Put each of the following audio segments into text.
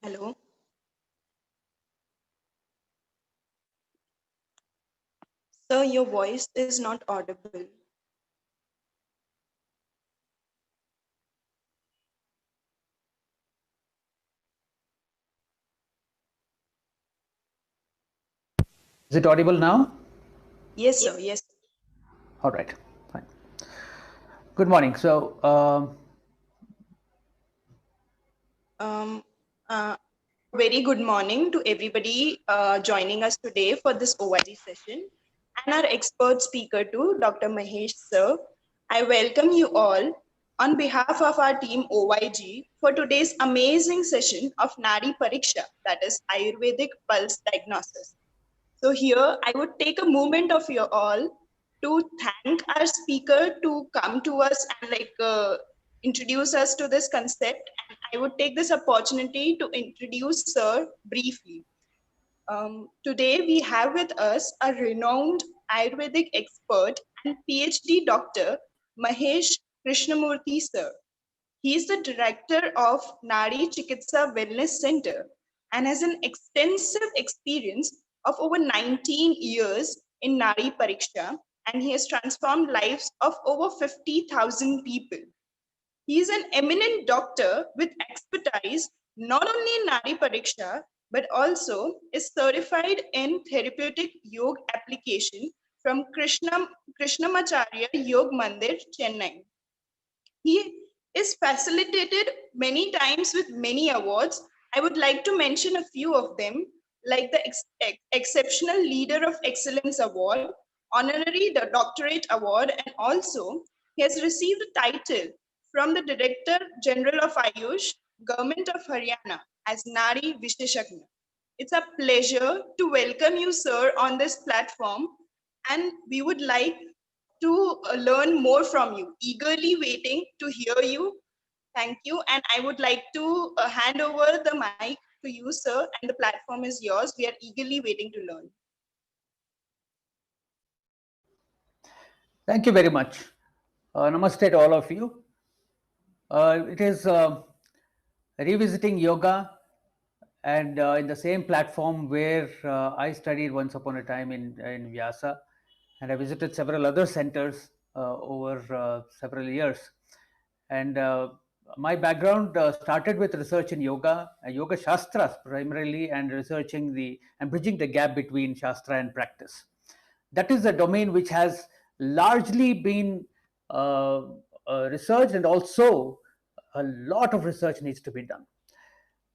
Hello. Sir, your voice is not audible. Is it audible now? Yes, sir. Yes. All right, fine. Good morning. Um, Very good morning to everybody joining us today for this OYG session and our expert speaker too, Dr. Mahesh, sir. I welcome you all on behalf of our team OYG for today's amazing session of Nadipariksha, that is Ayurvedic Pulse Diagnosis. So here I would take a moment of you all to thank our speaker to come to us and introduce us to this concept. And I would take this opportunity to introduce Sir briefly. Today we have with us a renowned Ayurvedic expert and PhD doctor, Mahesh Krishnamurthy sir. He is the director of Nari Chikitsa Wellness Center and has an extensive experience of over 19 years in Nari Pariksha, and he has transformed lives of over 50,000 people. He is an eminent doctor with expertise not only in Nari Pariksha but also is certified in therapeutic yoga application from Krishnamacharya Yog Mandir, Chennai. He is facilitated many times with many awards. I would like to mention a few of them, like the Exceptional Leader of Excellence Award, Honorary Doctorate Award, and also he has received a title from the Director General of Ayush, Government of Haryana, as Nari Visheshagna. It's a pleasure to welcome you, sir, on this platform, and we would like to learn more from you. Eagerly waiting to hear you. Thank you. And I would like to hand over the mic to you, sir, and the platform is yours. We are eagerly waiting to learn. Thank you very much. Namaste to all of you. It is revisiting yoga and in the same platform where I studied once upon a time in Vyasa, and I visited several other centers over several years. And my background started with research in yoga shastras primarily, and researching and bridging the gap between shastra and practice. That is a domain which has largely been uh, researched, and also a lot of research needs to be done.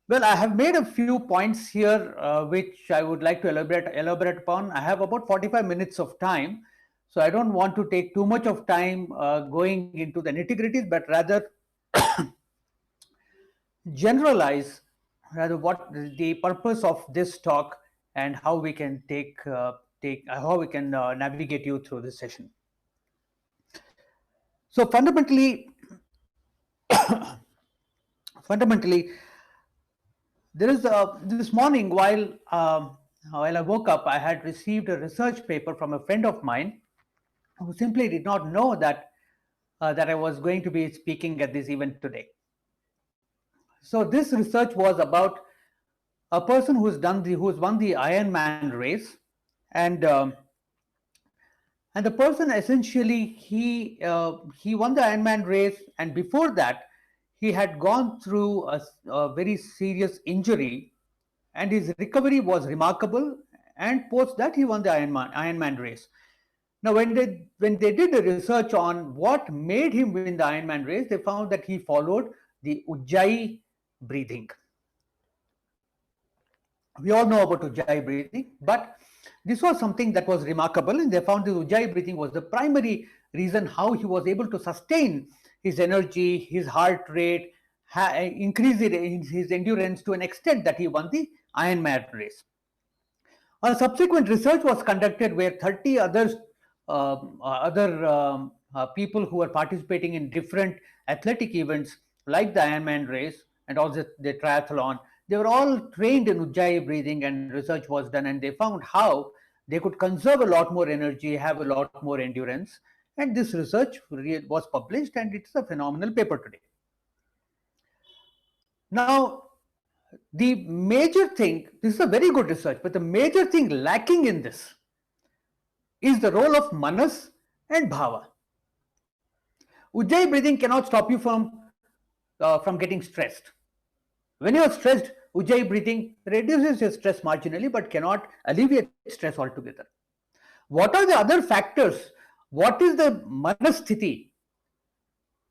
Well, I have made a few points here which I would like to elaborate upon. I have about 45 minutes of time, so I don't want to take too much of time going into the nitty gritties, but rather generalize rather what the purpose of this talk, and how we can how we can navigate you through this session. So fundamentally, there is this morning while I woke up, I had received a research paper from a friend of mine who simply did not know that I was going to be speaking at this event today. So this research was about a person who's won the Ironman race, and and the person essentially he won the Ironman race, and before that he had gone through a very serious injury, and his recovery was remarkable. And post that, he won the Ironman race. Now, when they did the research on what made him win the Ironman race, they found that he followed the Ujjayi breathing. We all know about Ujjayi breathing, but this was something that was remarkable, and they found the Ujjayi breathing was the primary reason how he was able to sustain his energy, his heart rate, increase his endurance to an extent that he won the Ironman race. A subsequent research was conducted where 30 other people who were participating in different athletic events like the Ironman race and also the triathlon, they were all trained in Ujjayi breathing, and research was done, and they found how they could conserve a lot more energy, have a lot more endurance. And this research was published, and it's a phenomenal paper today. Now, The major thing, this is a very good research, but the major thing lacking in this is the role of manas and bhava. Ujjayi breathing cannot stop you from getting stressed. When you are stressed, Ujjayi breathing reduces your stress marginally but cannot alleviate stress altogether. What are the other factors? What is the manasthiti?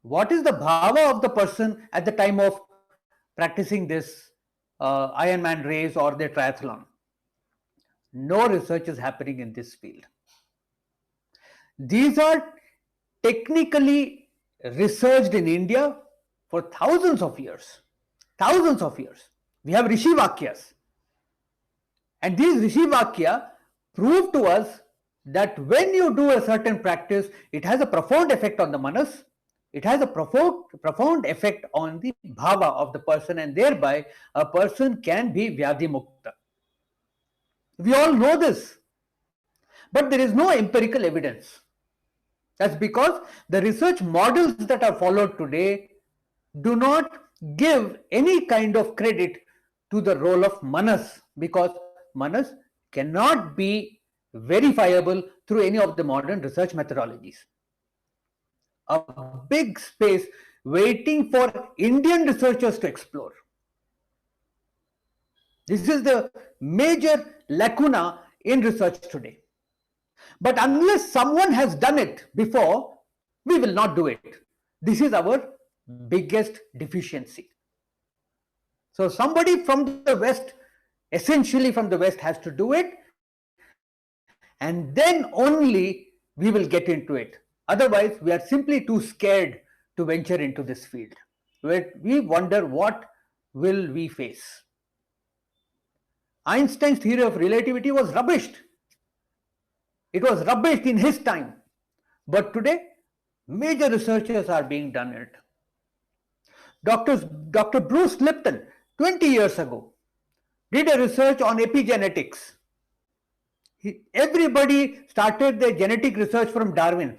What is the bhava of the person at the time of practicing this Ironman race or their triathlon? No research is happening in this field. These are technically researched in India for thousands of years. Thousands of years. We have Rishi Vakyas. And these Rishi Vakya prove to us that when you do a certain practice, it has a profound effect on the manas, it has a profound effect on the bhava of the person, and thereby a person can be Vyadhi Mukta. We all know this, but there is no empirical evidence. That's because the research models that are followed today do not give any kind of credit to the role of manas, because manas cannot be verifiable through any of the modern research methodologies. A big space waiting for Indian researchers to explore. This is the major lacuna in research today. But unless someone has done it before, we will not do it. This is our biggest deficiency. So somebody from the West, essentially from the West, has to do it, and then only we will get into it. Otherwise, we are simply too scared to venture into this field. We wonder what will we face. Einstein's theory of relativity was rubbished. It was rubbished in his time. But today, major researches are being done in it. Dr. Bruce Lipton, 20 years ago, did a research on epigenetics. Everybody started their genetic research from Darwin.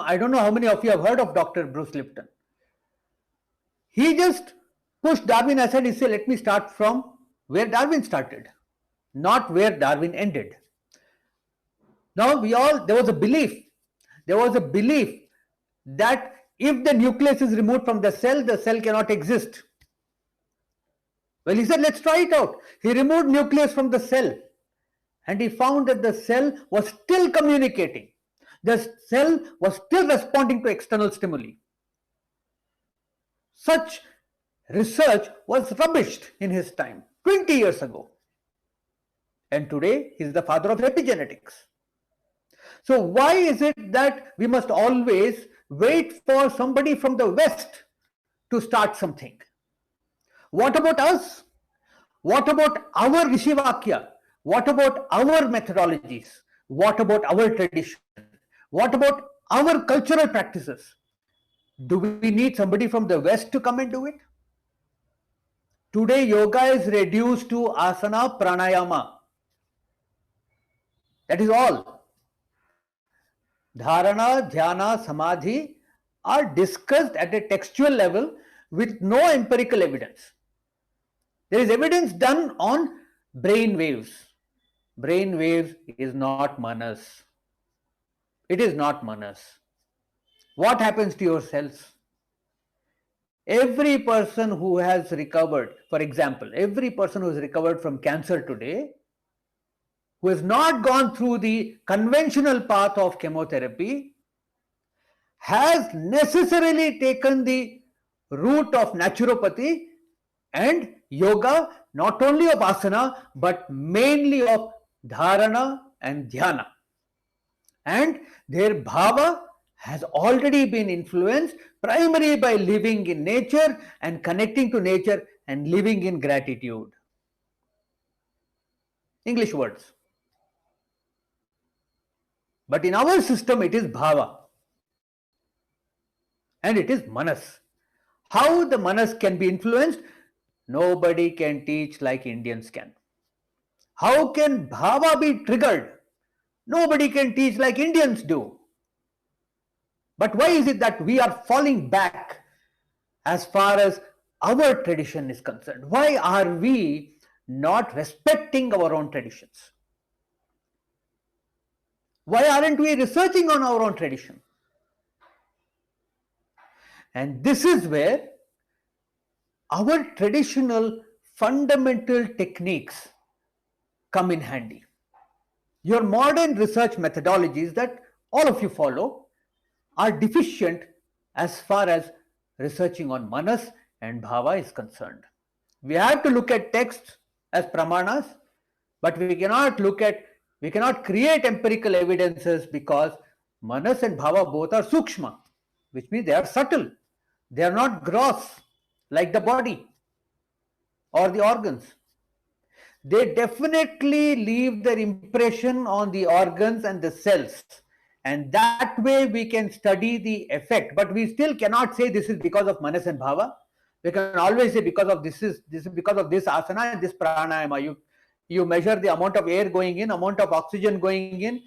I don't know how many of you have heard of Dr. Bruce Lipton. He just pushed Darwin aside. He said, let me start from where Darwin started, not where Darwin ended. Now there was a belief that if the nucleus is removed from the cell cannot exist. Well, he said, let's try it out. He removed nucleus from the cell and he found that the cell was still communicating. The cell was still responding to external stimuli. Such research was rubbished in his time, 20 years ago. And today, he is the father of epigenetics. So why is it that we must always wait for somebody from the West to start something? What about us? What about our Rishivakya? What about our methodologies? What about our tradition? What about our cultural practices? Do we need somebody from the West to come and do it? Today, yoga is reduced to asana, pranayama. That is all. Dharana, dhyana, samadhi are discussed at a textual level with no empirical evidence. There is evidence done on brain waves. Brain waves is not manas. It is not manas. What happens to your cells? Every person who has recovered, for example, every person who has recovered from cancer today, who has not gone through the conventional path of chemotherapy, has necessarily taken the route of naturopathy and yoga, not only of asana, but mainly of dharana and dhyana. And their bhava has already been influenced primarily by living in nature and connecting to nature and living in gratitude. English words. But in our system, it is bhava and it is manas. How the manas can be influenced? Nobody can teach like Indians can. How can bhava be triggered? Nobody can teach like Indians do. But why is it that we are falling back as far as our tradition is concerned? Why are we not respecting our own traditions? Why aren't we researching on our own tradition? And this is where our traditional fundamental techniques come in handy. Your modern research methodologies that all of you follow are deficient as far as researching on manas and bhava is concerned. We have to look at texts as pramanas, but we cannot create empirical evidences because manas and bhava both are sukshma, which means they are subtle. They are not gross like the body or the organs. They definitely leave their impression on the organs and the cells, and that way we can study the effect. But we still cannot say this is because of manas and bhava. We can always say because of this is because of this asana and this pranayama. You measure the amount of air going in, amount of oxygen going in,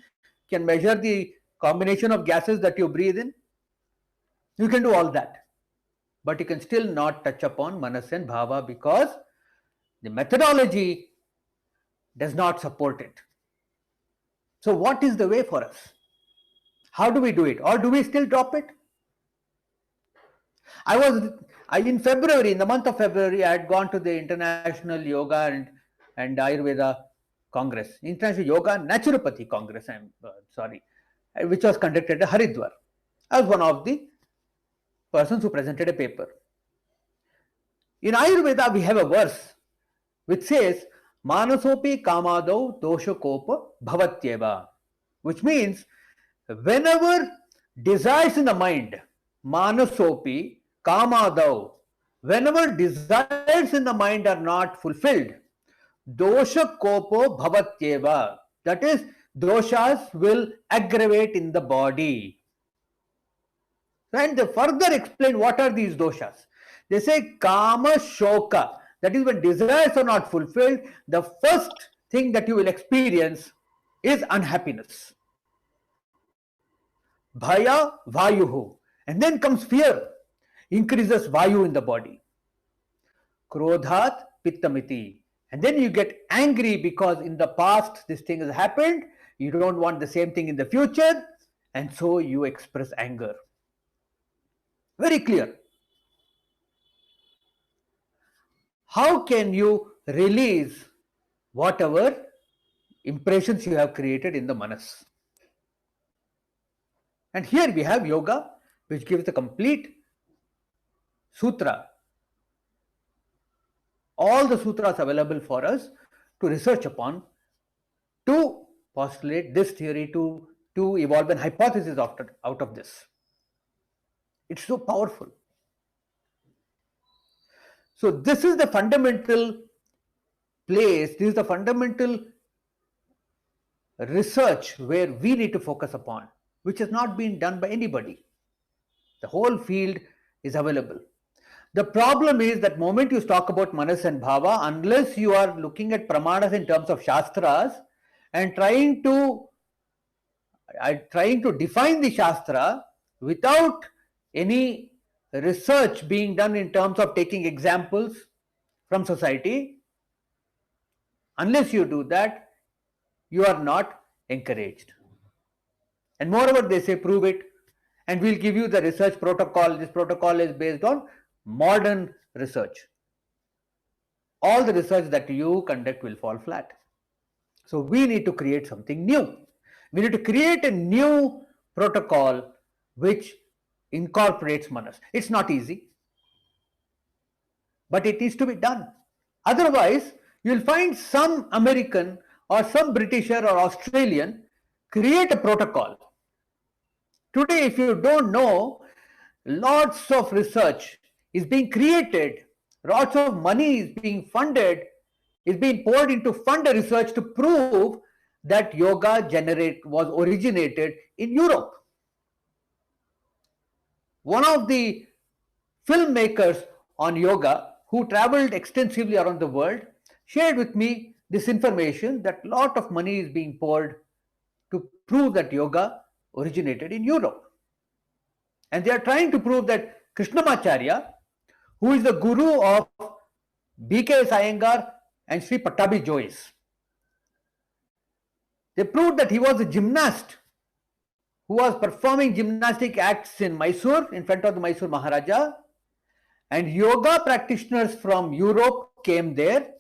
can measure the combination of gases that you breathe in. You can do all that, but you can still not touch upon manas and bhava because the methodology does not support it. So what is the way for us? How do we do it? Or do we still drop it? In February, in the month of February, I had gone to the International Yoga and Ayurveda Congress, International Yoga Naturopathy Congress, which was conducted at Haridwar. I was one of the persons who presented a paper. In Ayurveda, we have a verse which says, Manasopi kamadau doshakopa bhavatyeva, which means whenever desires in the mind, manasopi kamadau, whenever desires in the mind are not fulfilled, dosha kopo bhavatyeva, that is, doshas will aggravate in the body. And they further explain what are these doshas. They say kama shoka, that is, when desires are not fulfilled, the first thing that you will experience is unhappiness. Bhaya vayuhu, and then comes fear, increases vayu in the body. Krodhat pittamiti, and then you get angry because in the past this thing has happened, you don't want the same thing in the future, and so you express anger. Very clear. How can you release whatever impressions you have created in the manas? And here we have yoga, which gives a complete sutra. All the sutras available for us to research upon, to postulate this theory, to evolve an hypothesis out of this. It's so powerful. So this is the fundamental place, this is the fundamental research where we need to focus upon, which has not been done by anybody. The whole field is available. The problem is that moment you talk about manas and bhava, unless you are looking at pramanas in terms of shastras and trying to define the shastra without any research being done in terms of taking examples from society, unless you do that, you are not encouraged. And moreover, they say prove it, and we'll give you the research protocol. This protocol is based on modern research. All the research that you conduct will fall flat. So we need to create something new. We need to create a new protocol which incorporates manas. It's not easy, but it needs to be done. Otherwise, you'll find some American or some Britisher or Australian create a protocol. Today, if you don't know, lots of research is being created, lots of money is being funded, is being poured into fund research to prove that yoga was originated in Europe. One of the filmmakers on yoga who traveled extensively around the world shared with me this information that a lot of money is being poured to prove that yoga originated in Europe. And they are trying to prove that Krishnamacharya, who is the guru of BK Iyengar and Sri Pattabi Jois. They proved that he was a gymnast who was performing gymnastic acts in Mysore in front of the Mysore Maharaja, and yoga practitioners from Europe came there.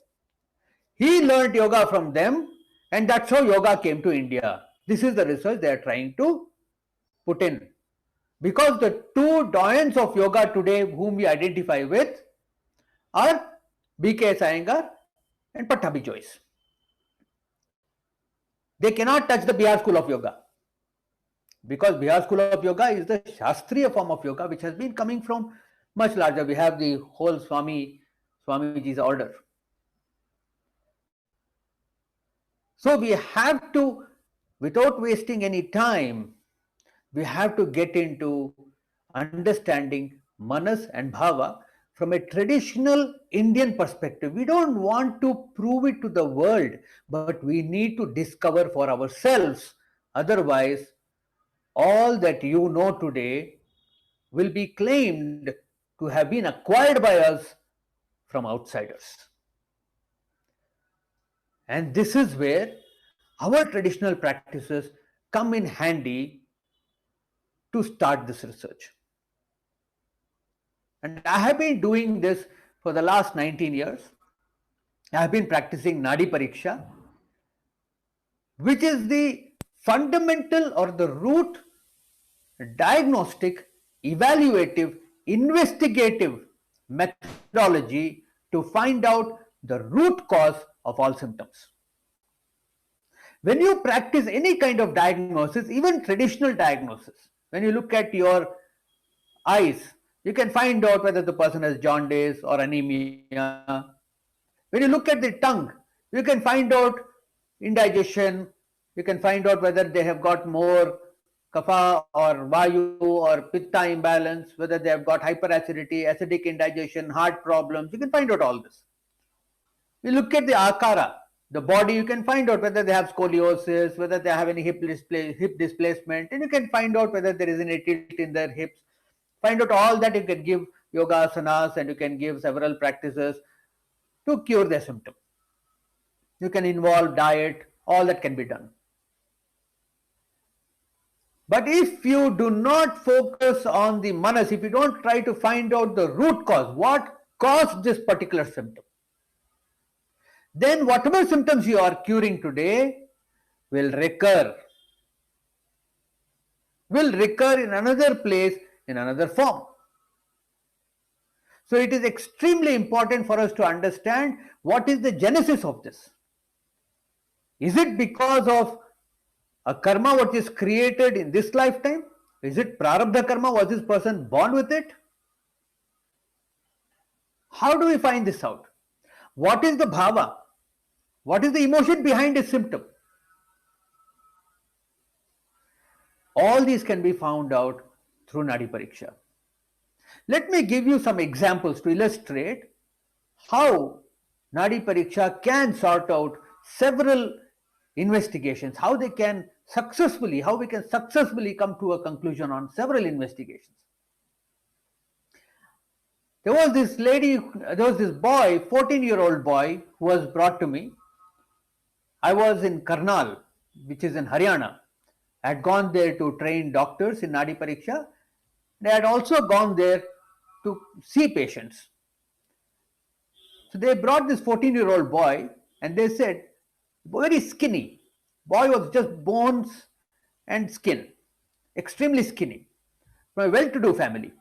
He learned yoga from them, and that's how yoga came to India. This is the research they are trying to put in. Because the two doyens of yoga today whom we identify with are BK Iyengar and Pattabi Jois. They cannot touch the Bihar school of yoga, because Bihar school of yoga is the Shastriya form of yoga which has been coming from much larger. We have the whole Swamiji's order. So we have to, without wasting any time, we have to get into understanding manas and bhava from a traditional Indian perspective. We don't want to prove it to the world, but we need to discover for ourselves. Otherwise, all that you know today will be claimed to have been acquired by us from outsiders. And this is where our traditional practices come in handy to start this research. And I have been doing this for the last 19 years. I have been practicing Nadipariksha, which is the fundamental or the root diagnostic, evaluative, investigative methodology to find out the root cause of all symptoms. When you practice any kind of diagnosis, even traditional diagnosis, when you look at your eyes, you can find out whether the person has jaundice or anemia. When you look at the tongue, you can find out indigestion. You can find out whether they have got more kapha or vayu or pitta imbalance, whether they have got hyperacidity, acidic indigestion, heart problems. You can find out all this. You look at the akara, the body, you can find out whether they have scoliosis, whether they have any hip displacement, and you can find out whether there is any tilt in their hips. Find out all that. You can give yoga asanas and you can give several practices to cure their symptom. You can involve diet, all that can be done. But if you do not focus on the manas, if you don't try to find out the root cause, what caused this particular symptom, then whatever symptoms you are curing today will recur in another place, in another form. So it is extremely important for us to understand what is the genesis of this. Is it because of a karma what is created in this lifetime? Is it prarabdha karma? Was this person born with it? How do we find this out? What is the bhava? What is the emotion behind a symptom? All these can be found out through Nadipariksha. Let me give you some examples to illustrate how Nadipariksha can sort out several investigations, how we can successfully come to a conclusion on several investigations. There was this boy, 14-year-old boy, who was brought to me. I was in Karnal, which is in Haryana. I had gone there to train doctors in Nadipariksha. They had also gone there to see patients. So they brought this 14-year-old boy and they said, very skinny. Boy was just bones and skin, extremely skinny, from a well-to-do family.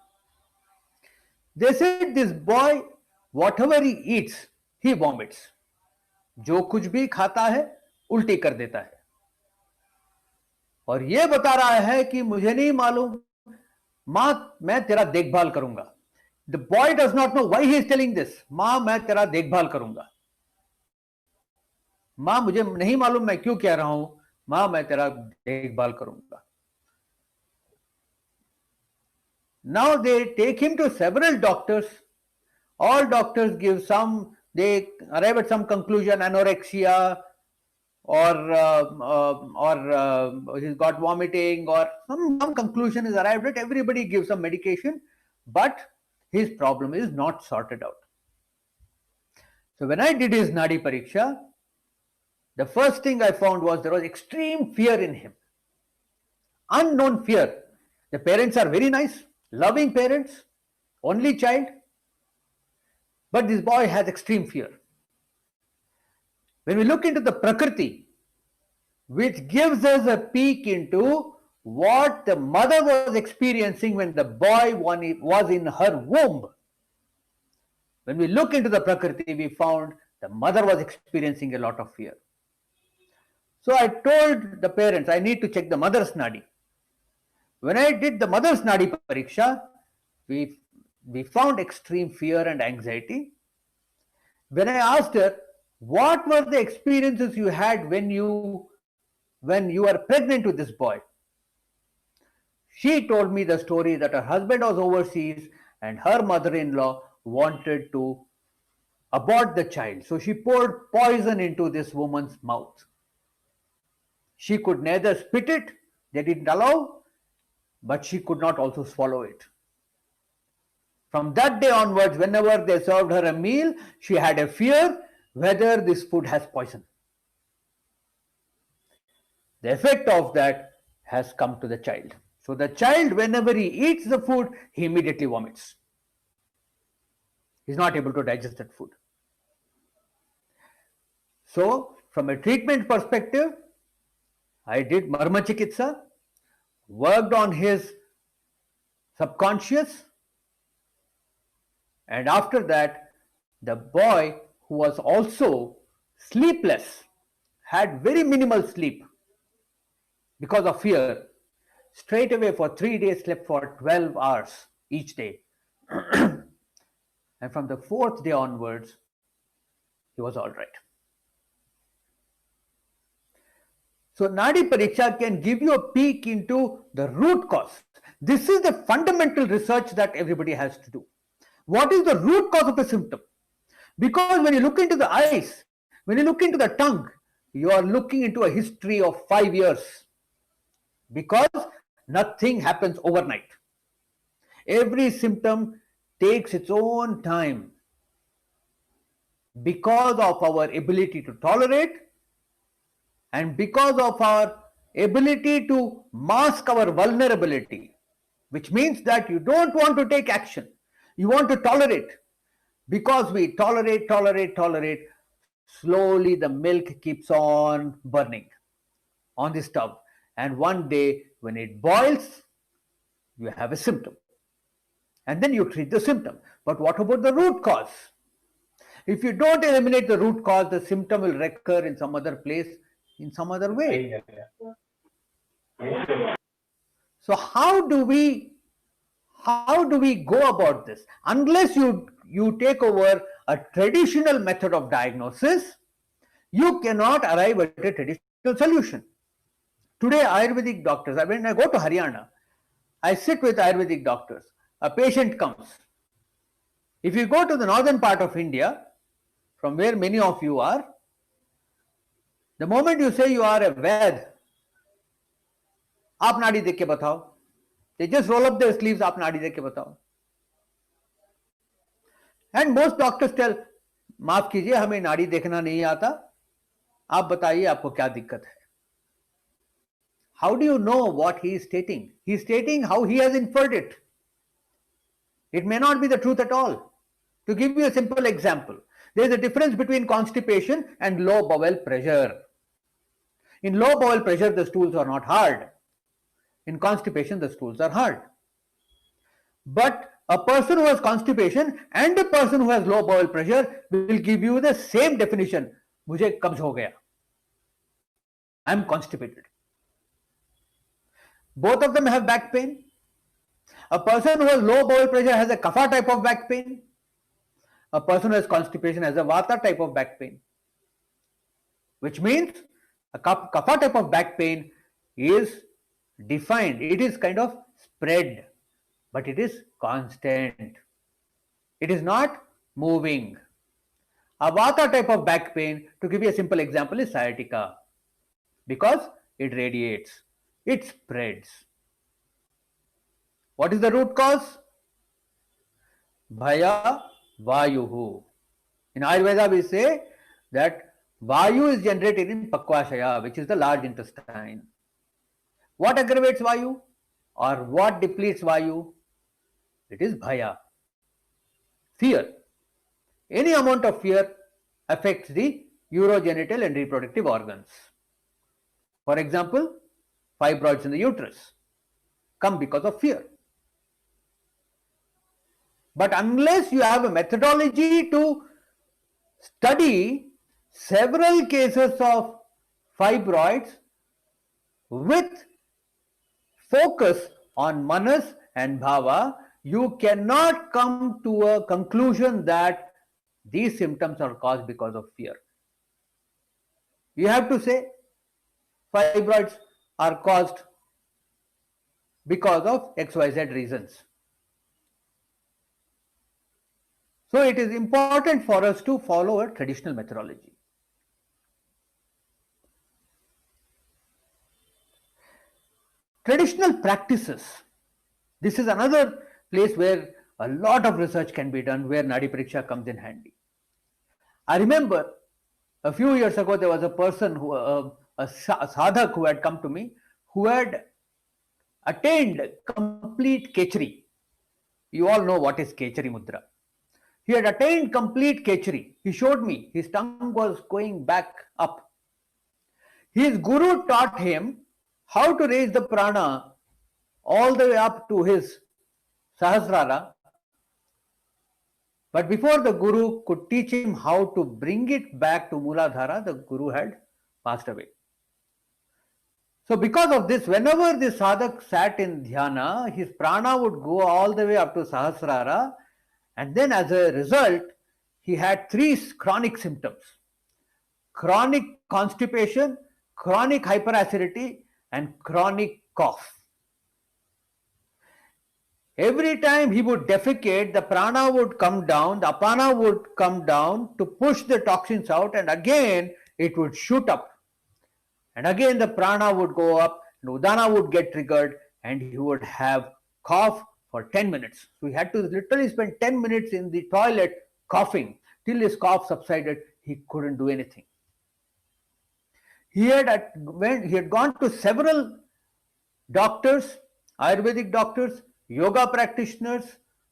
They said this boy, whatever he eats, he vomits. जो कुछ भी खाता है, उल्टी कर देता है. और ये बता रहा है कि मुझे नहीं मालूम, मां मैं तेरा देखभाल करूंगा. The boy does not know why he is telling this. मां मैं तेरा देखभाल करूंगा. मां मुझे नहीं मालूम मैं क्यों कह रहा हूं, मां मैं तेरा देखभाल करूंगा. Now they take him to several doctors. All doctors give they arrive at some conclusion, anorexia, or he's got vomiting, or some conclusion is arrived at. Everybody gives some medication, but his problem is not sorted out. So when I did his Nadipariksha, the first thing I found was there was extreme fear in him. Unknown fear. The parents are very nice, loving parents, only child, but this boy has extreme fear. When we look into the Prakriti, which gives us a peek into what the mother was experiencing when the boy was in her womb. When we look into the Prakriti, we found the mother was experiencing a lot of fear. So I told the parents, I need to check the mother's nadi. When I did the mother's nadi pariksha, we found extreme fear and anxiety. When I asked her, what were the experiences you had when you were pregnant with this boy? She told me the story that her husband was overseas and her mother-in-law wanted to abort the child. So she poured poison into this woman's mouth. She could neither spit it, they didn't allow, but she could not also swallow it. From that day onwards, whenever they served her a meal, she had a fear whether this food has poison. The effect of that has come to the child. So the child, whenever he eats the food, he immediately vomits. He's not able to digest that food. So, from a treatment perspective, I did Marma Chikitsa, worked on his subconscious, and after that, the boy who was also sleepless, had very minimal sleep because of fear, straight away for 3 days slept for 12 hours each day. And from the 4th day onwards, he was all right. So Nadi Pariksha can give you a peek into the root cause. This is the fundamental research that everybody has to do. What is the root cause of a symptom? Because when you look into the eyes, when you look into the tongue, you are looking into a history of 5 years. Because nothing happens overnight. Every symptom takes its own time. Because of our ability to tolerate and because of our ability to mask our vulnerability, which means that you don't want to take action, you want to tolerate. Because we tolerate, slowly the milk keeps on burning on the stove. And one day when it boils, you have a symptom. And then you treat the symptom. But what about the root cause? If you don't eliminate the root cause, the symptom will recur in some other place, in some other way. So how do we go about this? Unless you take over a traditional method of diagnosis, you cannot arrive at a traditional solution. Today, Ayurvedic doctors, when I go to Haryana, I sit with Ayurvedic doctors. A patient comes. If you go to the northern part of India, from where many of you are, the moment you say you are a Ved, आप नाड़ी देख के बताओ. They just roll up their sleeves, आप नाड़ी देख के बताओ. And most doctors tell, माफ कीजिए हमें नाड़ी देखना नहीं आता, आप बताइए आपको क्या दिक्कत है. How do you know what he is stating? He is stating how he has inferred it. It may not be the truth at all. To give you a simple example, there is a difference between constipation and low bowel pressure. In low bowel pressure, the stools are not hard. In constipation, the stools are hard. But a person who has constipation and a person who has low bowel pressure will give you the same definition. मुझे कब्ज हो गया. I am constipated. Both of them have back pain. A person who has low bowel pressure has a kapha type of back pain. A person who has constipation has a vata type of back pain. Which means a kapha type of back pain is defined. It is kind of spread, but it is constant. It is not moving. A vata type of back pain, to give you a simple example, is sciatica. Because it radiates. It spreads. What is the root cause? Bhaya Vayuhu. In Ayurveda, we say that Vayu is generated in Pakvashaya, which is the large intestine. What aggravates Vayu or what depletes Vayu? It is Bhaya, fear. Any amount of fear affects the urogenital and reproductive organs. For example, fibroids in the uterus come because of fear. But unless you have a methodology to study several cases of fibroids with focus on manas and bhava, you cannot come to a conclusion that these symptoms are caused because of fear. You have to say fibroids are caused because of XYZ reasons. So it is important for us to follow a traditional methodology. Traditional practices. This is another place where a lot of research can be done, where Nadipariksha comes in handy. I remember a few years ago there was a person who, a sadhak who had come to me, who had attained complete kechari. You all know what is kechari mudra. He had attained complete kechari. He showed me his tongue was going back up. His guru taught him how to raise the prana all the way up to his sahasrara. But before the guru could teach him how to bring it back to Mooladhara, the guru had passed away. So because of this, whenever the sadhak sat in dhyana, his prana would go all the way up to sahasrara, and then as a result, he had three chronic symptoms: chronic constipation, chronic hyperacidity, and chronic cough. Every time he would defecate, the prana would come down, the apana would come down to push the toxins out, and again it would shoot up. And again the prana would go up, and udana would get triggered, and he would have cough for 10 minutes. So he had to literally spend 10 minutes in the toilet coughing till his cough subsided. He couldn't do anything. He had gone to several doctors, Ayurvedic doctors, yoga practitioners,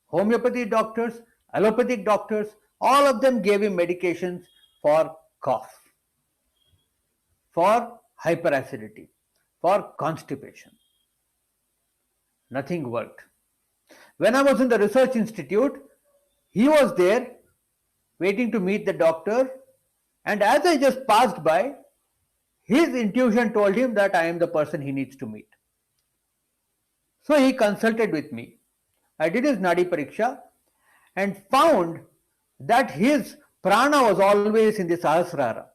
homeopathy doctors, allopathic doctors. All of them gave him medications for cough, for hyperacidity, for constipation. Nothing worked. When I was in the research institute, he was there waiting to meet the doctor, and as I just passed by, his intuition told him that I am the person he needs to meet. So he consulted with me. I did his Nadipariksha and found that his prana was always in the Sahasrara.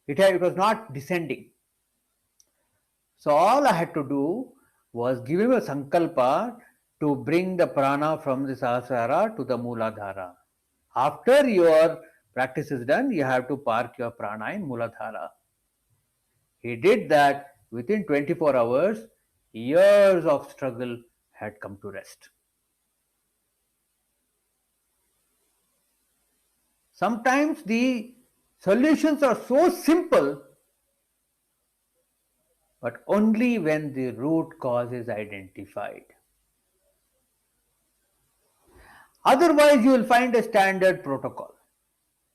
It was not descending. So all I had to do was give him a sankalpa to bring the prana from the Sahasrara to the Mooladhara. After your practice is done, you have to park your prana in Mooladhara. He did that. Within 24 hours, years of struggle had come to rest. Sometimes the solutions are so simple, but only when the root cause is identified. Otherwise, you will find a standard protocol.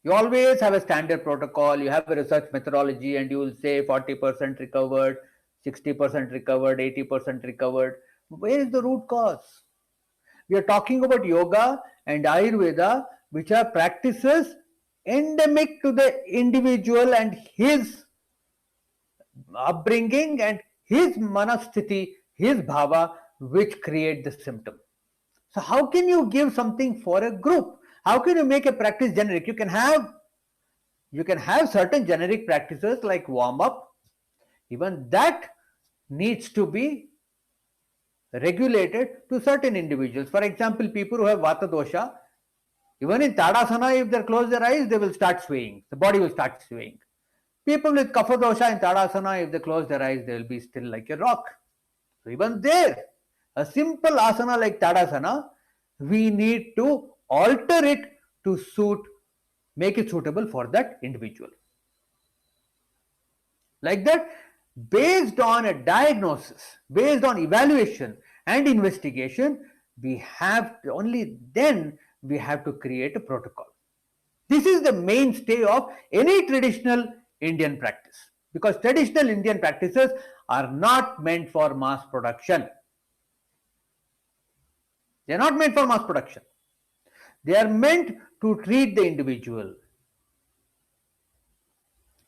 You always have a standard protocol, you have a research methodology, and you will say 40% recovered, 60% recovered, 80% recovered. Where is the root cause? We are talking about yoga and Ayurveda, which are practices endemic to the individual and his upbringing and his manasthiti, his bhava, which create the symptom. So how can you give something for a group? How can you make a practice generic? You can have certain generic practices like warm up. Even that needs to be regulated to certain individuals. For example, people who have vata dosha, even in Tadasana, if they close their eyes, they will start swaying. The body will start swaying. People with kapha dosha in Tadasana, if they close their eyes, they will be still like a rock. So even there, a simple asana like Tadasana, we need to alter it to make it suitable for that individual. Like that, based on a diagnosis, based on evaluation and investigation, we have only then we have to create a protocol. This is the mainstay of any traditional Indian practice, because traditional Indian practices are not meant for mass production. They are not meant for mass production. They are meant to treat the individual.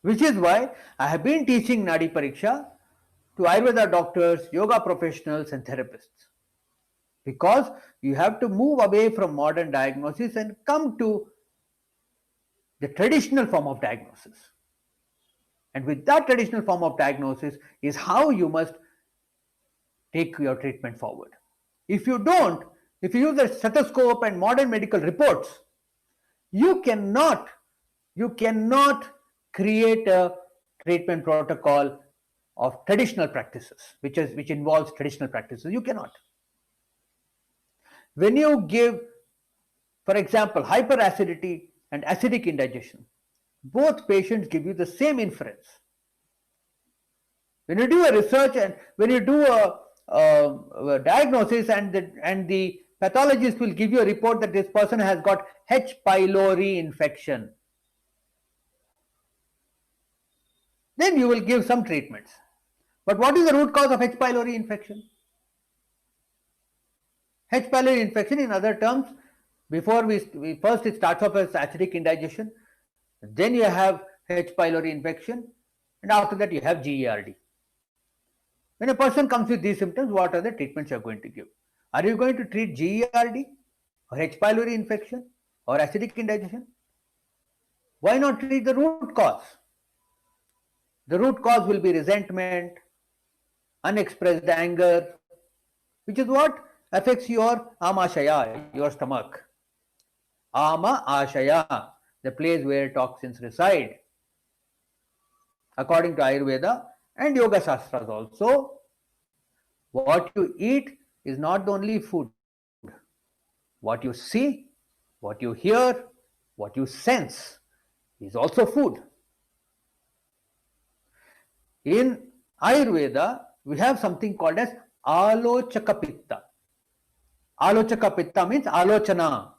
Which is why I have been teaching Nadipariksha to Ayurveda doctors, yoga professionals, and therapists. Because you have to move away from modern diagnosis and come to the traditional form of diagnosis. And with that traditional form of diagnosis is how you must take your treatment forward. If you don't, if you use a stethoscope and modern medical reports, you cannot create a treatment protocol of traditional practices, which involves traditional practices. You cannot. When you give, for example, hyperacidity and acidic indigestion, both patients give you the same inference. When you do a research and when you do a diagnosis, and the pathologist will give you a report that this person has got H. pylori infection, then you will give some treatments. But what is the root cause of H. pylori infection? H. pylori infection, in other terms, before we first it starts off as acidic indigestion, then you have H. pylori infection, and after that you have GERD. When a person comes with these symptoms, what are the treatments you are going to give? Are you going to treat GERD or H. pylori infection or acidic indigestion? Why not treat the root cause? The root cause will be resentment, unexpressed anger, which is what affects your amashaya, your stomach. Ama ashaya, the place where toxins reside. According to Ayurveda and Yoga Shastras also, what you eat is not the only food. What you see, what you hear, what you sense is also food. In Ayurveda, we have something called as alochaka pitta. Alochaka pitta means alochana.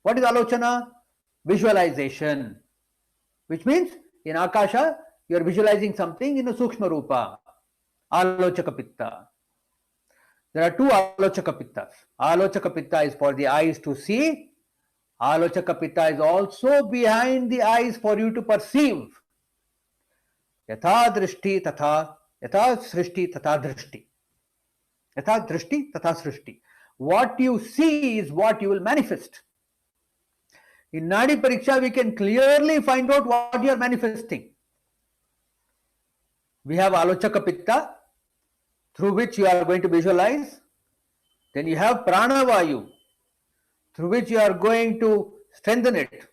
What is alochana? Visualization. Which means in Akasha, you are visualizing something in a Sukshma Rupa. Alochaka pitta. There are two alochaka pittas. Alochaka pitta is for the eyes to see. Alochaka pitta is also behind the eyes for you to perceive. Yatha drishti tatha, yatha srishti tatha drishti. Yatha drishti tatha srishti. What you see is what you will manifest. In Nadipariksha, we can clearly find out what you are manifesting. We have alochaka pitta, through which you are going to visualize. Then you have pranavayu, through which you are going to strengthen it.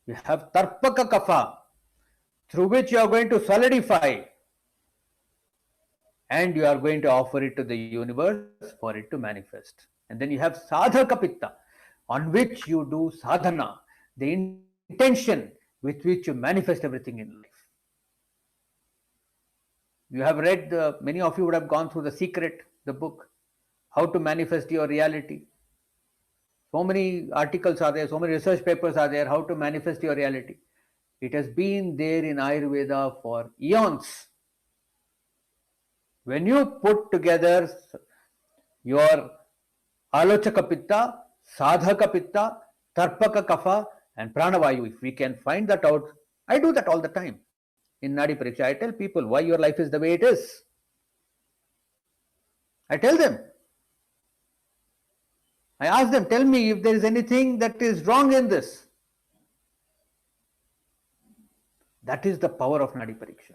You have tarpaka kapha, through which you are going to solidify, and you are going to offer it to the universe for it to manifest. And then you have sadhaka pitta, on which you do sadhana, the intention with which you manifest everything in life. You have read, many of you would have gone through The Secret, the book, how to manifest your reality. So many articles are there, so many research papers are there, how to manifest your reality. It has been there in Ayurveda for eons. When you put together your alochaka pitta, sadhaka pitta, tarpaka kapha, and pranavayu, if we can find that out, I do that all the time. In Nadipariksha, I tell people why your life is the way it is. I tell them. I ask them, tell me if there is anything that is wrong in this. That is the power of Nadipariksha.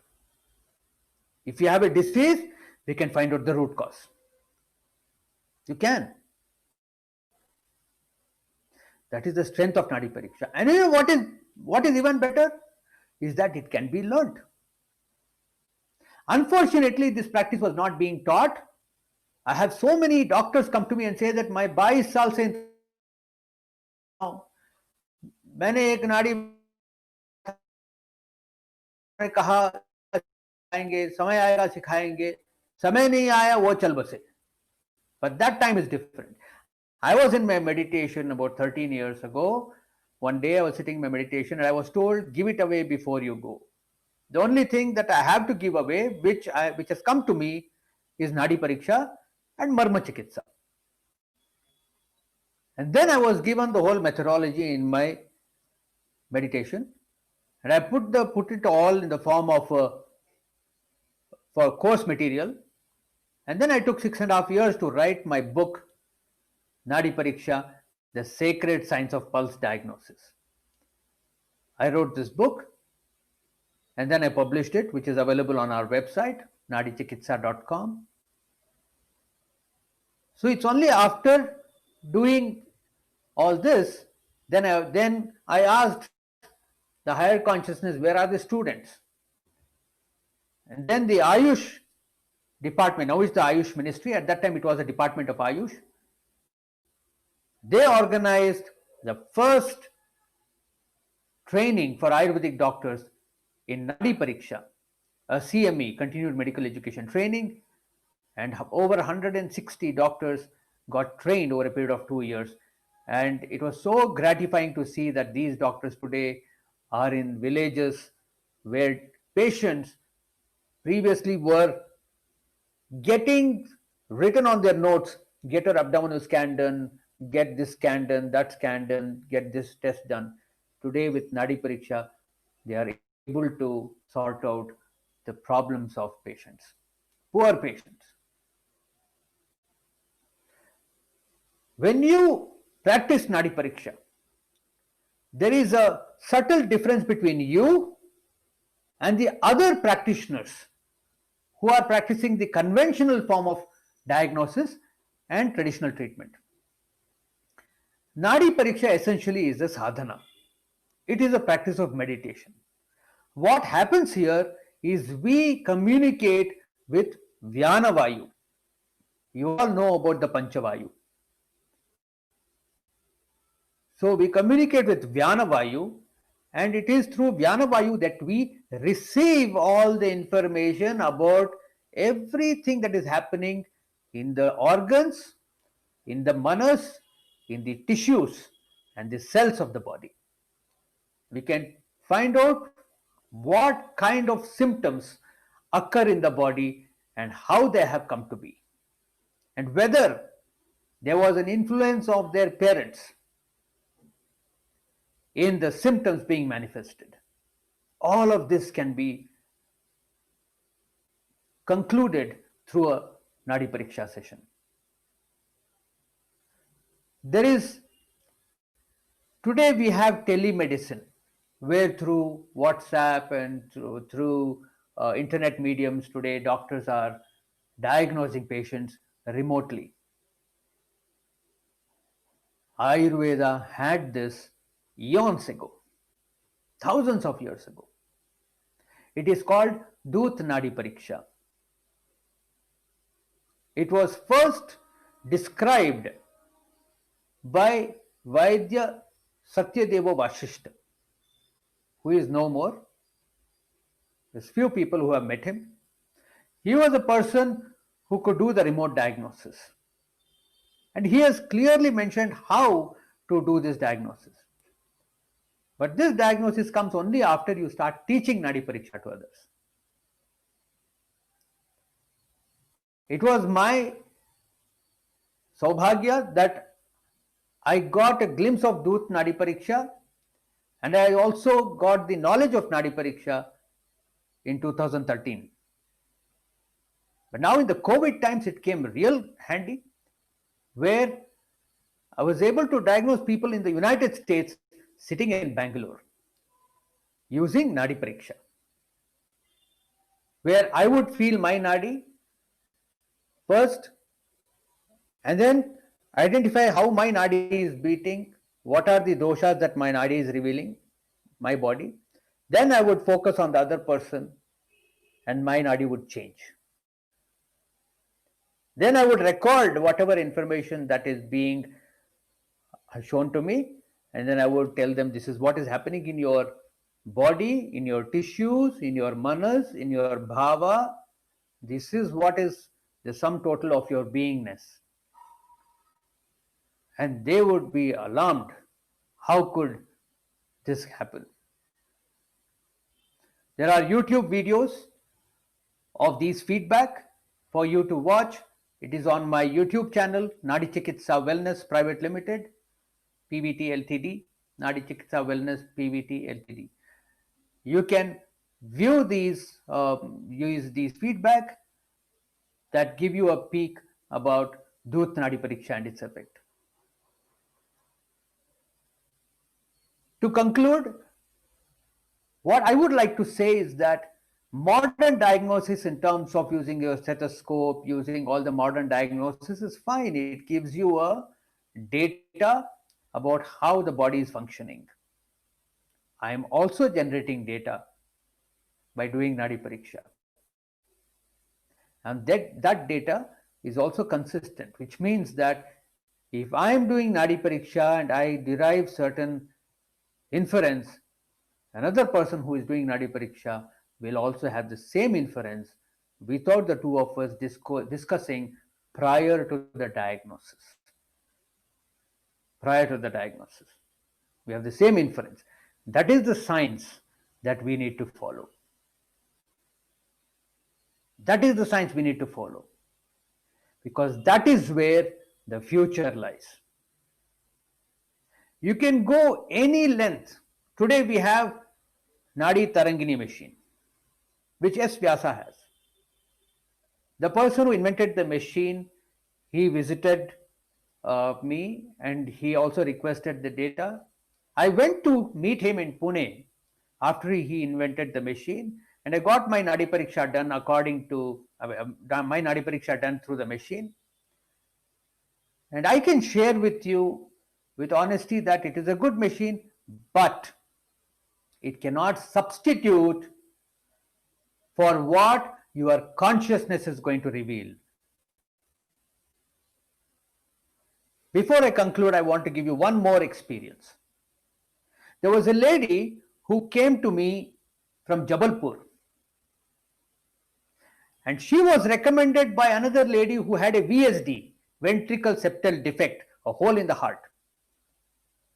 If you have a disease, we can find out the root cause. You can. That is the strength of Nadipariksha. And you know what is even better? Is that it can be learned. Unfortunately, this practice was not being taught. I have so many doctors come to me and say that my 22 साल से मैंने एक नाड़ी ने कहा सिखाएंगे, समय आएगा सिखाएंगे, समय नहीं आया वो चल बसे. But that time is different. I was in my meditation about 13 years ago. One day I was sitting in my meditation and I was told, give it away before you go. The only thing that I have to give away, which has come to me, is Nadipariksha and Marma Chikitsa. And then I was given the whole methodology in my meditation, and I put it all in the form of for course material. And then I took 6.5 years to write my book, Nadipariksha, the sacred science of pulse diagnosis. I wrote this book and then I published it, which is available on our website, nadichikitsa.com. So it's only after doing all this, then I asked the higher consciousness, where are the students? And then the Ayush department, now it's the Ayush ministry, at that time it was a department of Ayush. They organized the first training for Ayurvedic doctors in Nadipariksha, a CME, continued medical education training, and over 160 doctors got trained over a period of 2 years. And it was so gratifying to see that these doctors today are in villages where patients previously were getting written on their notes, get your abdominal scan done, get this scan done, that scan done, get this test done. Today with Nadi Pariksha, they are able to sort out the problems of patients, poor patients. When you practice Nadi Pariksha, there is a subtle difference between you and the other practitioners who are practicing the conventional form of diagnosis and traditional treatment. Nadi Pariksha essentially is a sadhana. It is a practice of meditation. What happens here is we communicate with Vyana Vayu. You all know about the Panchavayu. So we communicate with Vyana Vayu, and it is through Vyana Vayu that we receive all the information about everything that is happening in the organs, in the manas, in the tissues, and the cells of the body. We can find out what kind of symptoms occur in the body and how they have come to be, and whether there was an influence of their parents in the symptoms being manifested. All of this can be concluded through a Nadi Pariksha session. There is, today we have telemedicine, where through WhatsApp and through internet mediums, today doctors are diagnosing patients remotely. Ayurveda had this eons ago, thousands of years ago. It is called Dut Nadi Pariksha. It was first described by Vaidya Satyadeva Vashishta, who is no more. There's few people who have met him. He was a person who could do the remote diagnosis. And he has clearly mentioned how to do this diagnosis. But this diagnosis comes only after you start teaching Nadi Pariksha to others. It was my Saubhagya that I got a glimpse of Dut Nadi Pariksha, and I also got the knowledge of Nadi Pariksha in 2013. But now in the COVID times, it came real handy, where I was able to diagnose people in the United States sitting in Bangalore using Nadi Pariksha, where I would feel my Nadi first and then identify how my Nadi is beating, what are the doshas that my Nadi is revealing, my body. Then I would focus on the other person and my Nadi would change. Then I would record whatever information that is being shown to me, and then I would tell them this is what is happening in your body, in your tissues, in your manas, in your bhava. This is what is the sum total of your beingness. And they would be alarmed. How could this happen? There are YouTube videos of these feedback for you to watch. It is on my YouTube channel, Nadipariksha Wellness Private Limited, PVT Ltd, Nadipariksha Wellness PVT Ltd. You can view use these feedback that give you a peek about Dut Nadipariksha and its effect. To conclude, what I would like to say is that modern diagnosis in terms of using your stethoscope, using all the modern diagnosis is fine. It gives you a data about how the body is functioning. I am also generating data by doing Nadipariksha. And that data is also consistent, which means that if I am doing Nadipariksha and I derive certain inference, another person who is doing Nadipariksha will also have the same inference without the two of us discussing prior to the diagnosis. Prior to the diagnosis, we have the same inference. That is the science that we need to follow. That is the science we need to follow, because that is where the future lies. You can go any length. Today we have Nadi Tarangini machine, which S. Vyasa has. The person who invented the machine, he visited me and he also requested the data. I went to meet him in Pune after he invented the machine, and I got my Nadipariksha done according to my Nadipariksha done through the machine. And I can share with you with honesty that it is a good machine, but it cannot substitute for what your consciousness is going to reveal. Before I conclude, I want to give you one more experience. There was a lady who came to me from Jabalpur, and she was recommended by another lady who had a VSD, ventricle septal defect, a hole in the heart.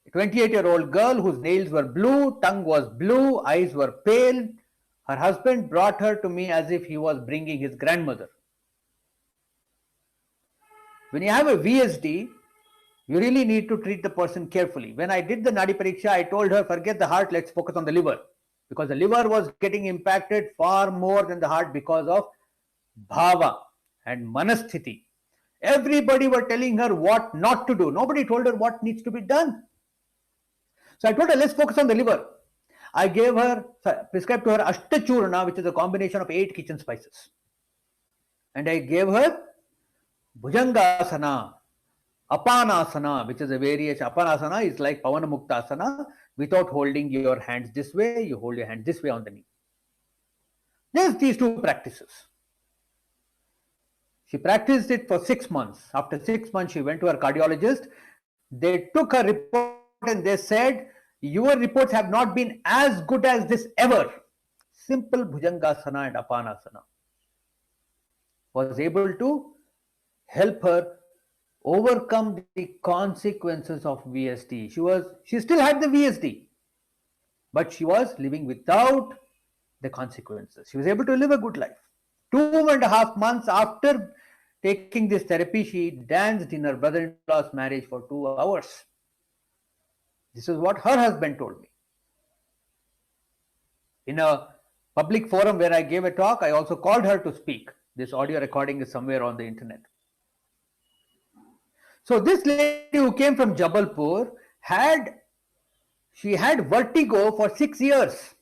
A 28-year-old girl whose nails were blue, tongue was blue, eyes were pale. Her husband brought her to me as if he was bringing his grandmother. When you have a VSD, you really need to treat the person carefully. When I did the Nadipariksha, I told her, forget the heart, let's focus on the liver. Because the liver was getting impacted far more than the heart because of bhava and manasthiti. Everybody were telling her what not to do. Nobody told her what needs to be done. So I told her, let's focus on the liver. I prescribed to her Ashtachurna, which is a combination of 8 kitchen spices. And I gave her Bhujangasana, Apanasana, which is a variation. Apanasana is like Pavanamuktasana without holding your hands this way. You hold your hands this way on the knee. There's these two practices. She practiced it for 6 months. After 6 months, she went to her cardiologist. They took her report and they said, your reports have not been as good as this ever. Simple Bhujangasana and Apanasana was able to help her overcome the consequences of VSD. She still had the VSD, but she was living without the consequences. She was able to live a good life. 2.5 months after taking this therapy, she danced in her brother-in-law's marriage for 2 hours. This is what her husband told me. In a public forum where I gave a talk, I also called her to speak. This audio recording is somewhere on the internet. So this lady who came from Jabalpur had vertigo for 6 years.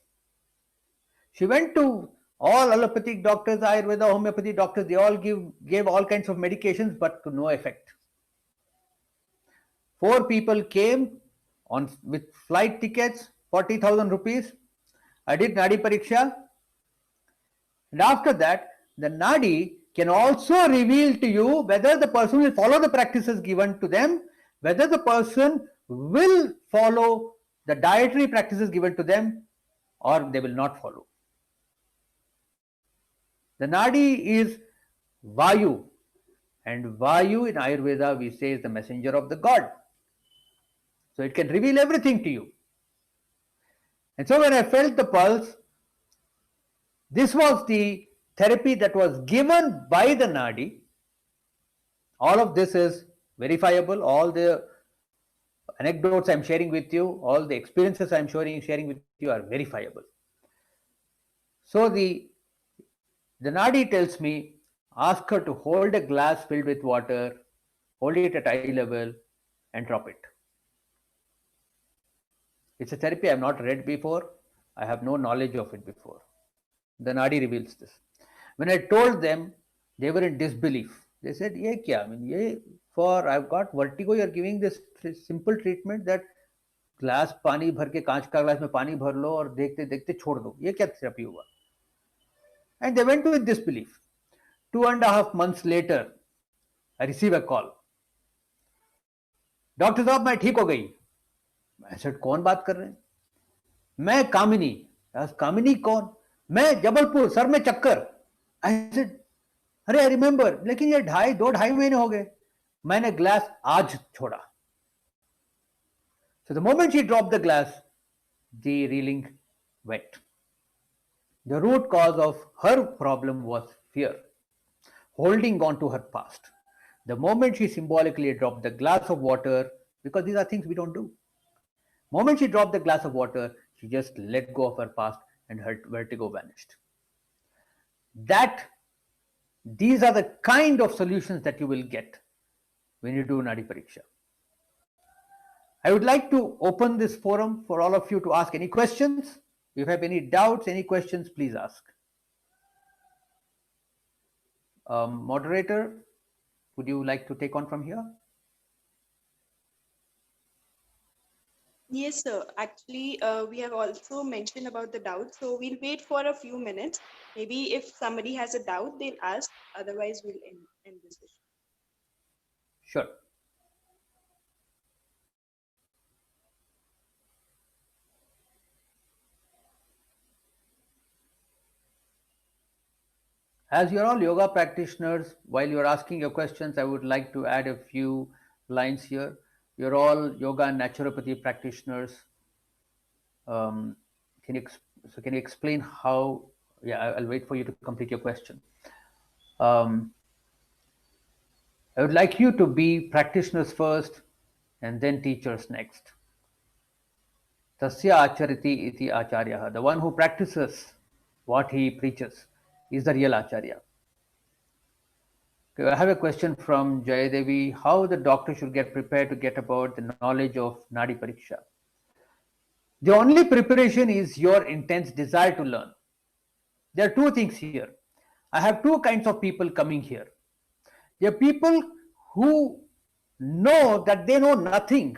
She went to all allopathic doctors, Ayurveda, homeopathy doctors. They all gave all kinds of medications, but to no effect. 4 people came with flight tickets, 40,000 rupees. I did Nadipariksha. And after that, the Nadi can also reveal to you whether the person will follow the practices given to them, whether the person will follow the dietary practices given to them, or they will not follow. The Nadi is Vayu, and Vayu in Ayurveda we say is the messenger of the god. So it can reveal everything to you. And so when I felt the pulse, this was the therapy that was given by the Nadi. All of this is verifiable. All the anecdotes I'm sharing with you, all the experiences I'm sharing with you are verifiable. So the Nadi tells me, ask her to hold a glass filled with water, hold it at eye level, and drop it. It's a therapy I have not read before. I have no knowledge of it before. The Nadi reveals this. When I told them, they were in disbelief. They said, "Ye kya? I mean, ye for I've got vertigo. You're giving this simple treatment that glass पानी भर के कांच का glass में पानी भर लो और देखते देखते छोड़ दो, ये क्या थेरेपी हुआ?" And they went with disbelief. 2.5 months later, I receive a call. Doctor साहब मैं ठीक हो गई. I said, कौन बात कर रहे हैं? मैं कामिनी. कामिनी कौन? मैं जबलपुर, सर में चक्कर. I said, अरे आई रिमेंबर, लेकिन ये 2.5 महीने हो गए. मैंने ग्लास आज छोड़ा. So the moment she dropped the glass, the reeling went. The root cause of her problem was fear, holding on to her past. The moment she symbolically dropped the glass of water, because these are things we don't do. Moment she dropped the glass of water, she just let go of her past and her vertigo vanished. These are the kind of solutions that you will get when you do Nadipariksha. I would like to open this forum for all of you to ask any questions. If you have any doubts, any questions, please ask. Moderator, would you like to take on from here? Yes, sir. Actually, we have also mentioned about the doubt. So we'll wait for a few minutes. Maybe if somebody has a doubt, they'll ask. Otherwise, we'll end this session. Sure. As you're all yoga practitioners, while you're asking your questions, I would like to add a few lines here. You're all yoga and naturopathy practitioners. Can you explain how? Yeah, I'll wait for you to complete your question. Um, I would like you to be practitioners first and then teachers next. Tasya achariti iti acharya. The one who practices what he preaches is the real acharya. Okay, I have a question from Jayadevi. How the doctor should get prepared to get about the knowledge of Nadipariksha? The only preparation is your intense desire to learn. There are two things here. I have two kinds of people coming here. There are people who know that they know nothing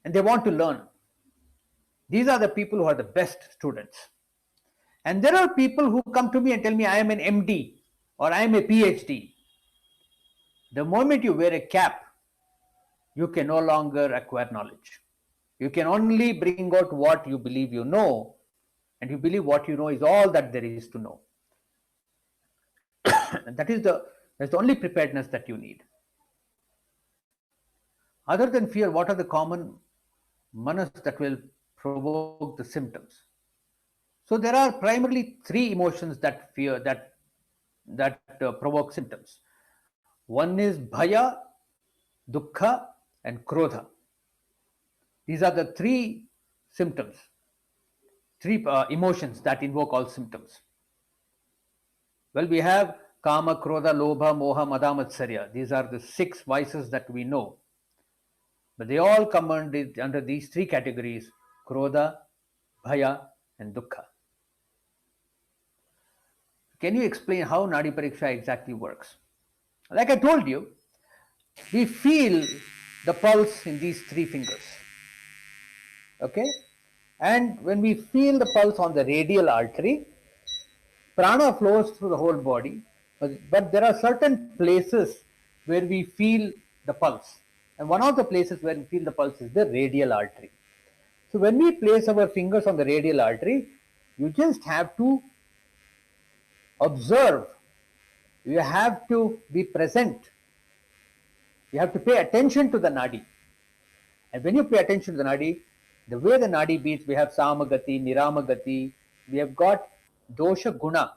and they want to learn. These are the people who are the best students. And there are people who come to me and tell me, I am an MD or I am a PhD. The moment you wear a cap, you can no longer acquire knowledge. You can only bring out what you believe you know, and you believe what you know is all that there is to know. And that's the only preparedness that you need. Other than fear, what are the common manas that will provoke the symptoms? So there are primarily three emotions that provoke symptoms. One is bhaya, dukkha, and krodha. These are the three symptoms, three emotions that invoke all symptoms. Well, we have kama, krodha, lobha, moha, mada, matsarya. These are the 6 vices that we know. But they all come under these 3 categories: krodha, bhaya, and dukkha. Can you explain how Nadipariksha exactly works? Like I told you, we feel the pulse in these 3 fingers. Okay? And when we feel the pulse on the radial artery, prana flows through the whole body, but there are certain places where we feel the pulse. And one of the places where we feel the pulse is the radial artery. So when we place our fingers on the radial artery, you just have to observe, you have to be present, you have to pay attention to the nadi. And when you pay attention to the nadi, the way the nadi beats, we have samagati, niramagati, we have got dosha guna.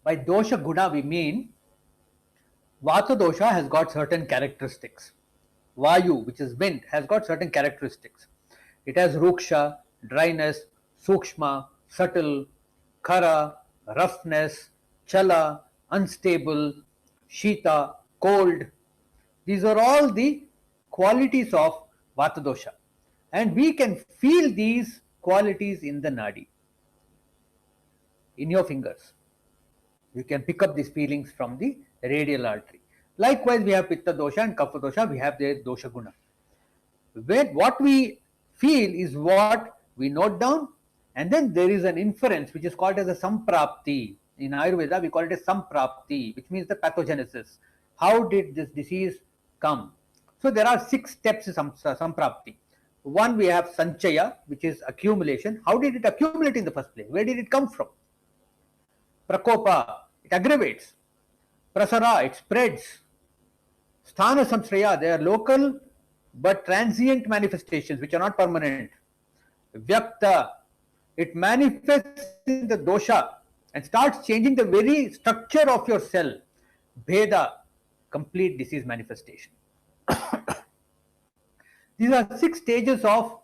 By dosha guna, we mean vata dosha has got certain characteristics. Vayu, which is wind, has got certain characteristics. It has ruksha, dryness, sukshma, subtle, khara, roughness, chala, unstable, shita, cold. These are all the qualities of vata dosha. And we can feel these qualities in the nadi, in your fingers. You can pick up these feelings from the radial artery. Likewise, we have pitta dosha and kapha dosha, we have the dosha guna. What we feel is what we note down, and then there is an inference which is called as a samprapti. In Ayurveda, we call it a samprapti, which means the pathogenesis. How did this disease come? So there are 6 steps in samprapti. One, we have sanchaya, which is accumulation. How did it accumulate in the first place? Where did it come from? Prakopa, it aggravates. Prasara, it spreads. Sthana samshraya, they are local but transient manifestations which are not permanent. Vyakta, it manifests in the dosha and starts changing the very structure of your cell. Bheda, complete disease manifestation. These are 6 stages of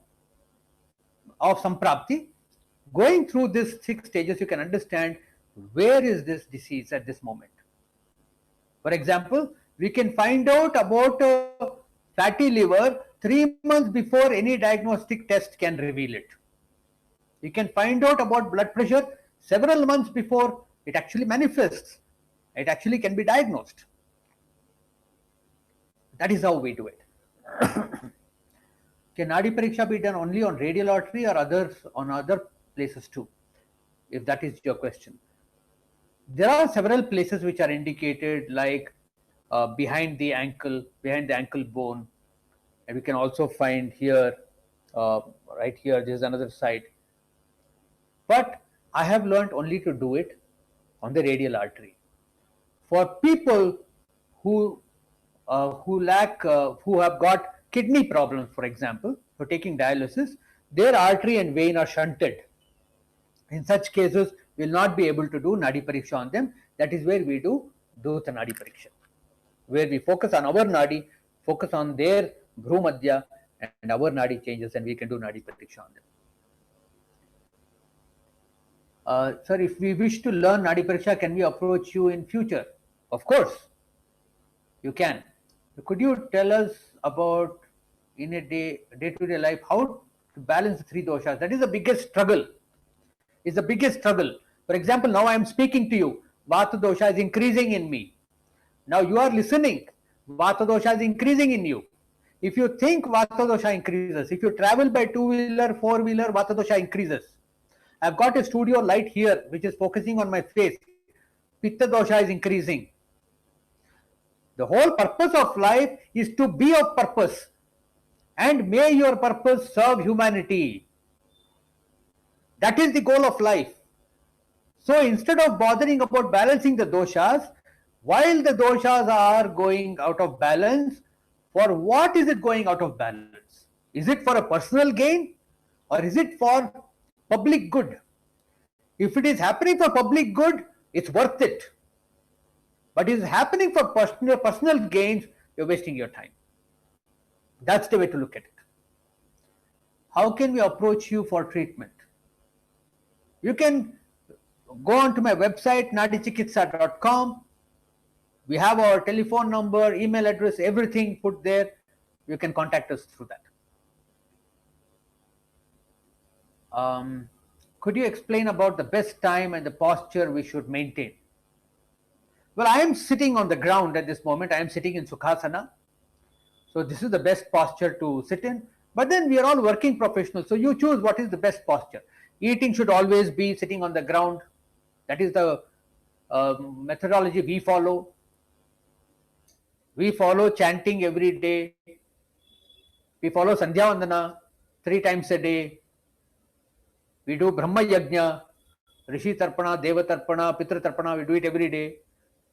samprapti. Going through these 6 stages, you can understand where is this disease at this moment. For example, we can find out about fatty liver 3 months before any diagnostic test can reveal it. You can find out about blood pressure several months before it actually manifests. It actually can be diagnosed. That is how we do it. Can Nadipariksha be done only on radial artery or on other places too? If that is your question. There are several places which are indicated, like behind the ankle bone, and we can also find here, right here, this is another site. But I have learned only to do it on the radial artery. For people who have got kidney problems, for example, for taking dialysis, their artery and vein are shunted. In such cases, we will not be able to do Nadipariksha on them. That is where we do Dutta Nadipariksha, where we focus on our nadi, focus on their bhrumadhya, and our nadi changes, and we can do Nadipariksha on them. Sir, if we wish to learn Nadipariksha, can we approach you in future? Of course, you can. Could you tell us about, in a day-to-day life, how to balance the 3 doshas? That is the biggest struggle. Is the biggest struggle. For example, now I am speaking to you. Vata dosha is increasing in me. Now you are listening. Vata dosha is increasing in you. If you think Vata dosha increases, if you travel by 2-wheeler, 4-wheeler, Vata dosha increases. I've got a studio light here which is focusing on my face. Pitta dosha is increasing. The whole purpose of life is to be of purpose. And may your purpose serve humanity. That is the goal of life. So instead of bothering about balancing the doshas, while the doshas are going out of balance, for what is it going out of balance? Is it for a personal gain or is it for public good? If it is happening for public good, it's worth it. But if it's happening for personal gains, you're wasting your time. That's the way to look at it. How can we approach you for treatment? You can go on to my website, nadichikitsa.com. We have our telephone number, email address, everything put there. You can contact us through that. Could you explain about the best time and the posture we should maintain? Well, I am sitting on the ground at this moment. I am sitting in Sukhasana. So this is the best posture to sit in. But then we are all working professionals. So you choose what is the best posture. Eating should always be sitting on the ground. That is the methodology we follow. We follow chanting every day. We follow Sandhya Vandana 3 times a day. We do Brahma Yajna, Rishi Tarpana, Deva Tarpana, Pitra Tarpana. We do it every day.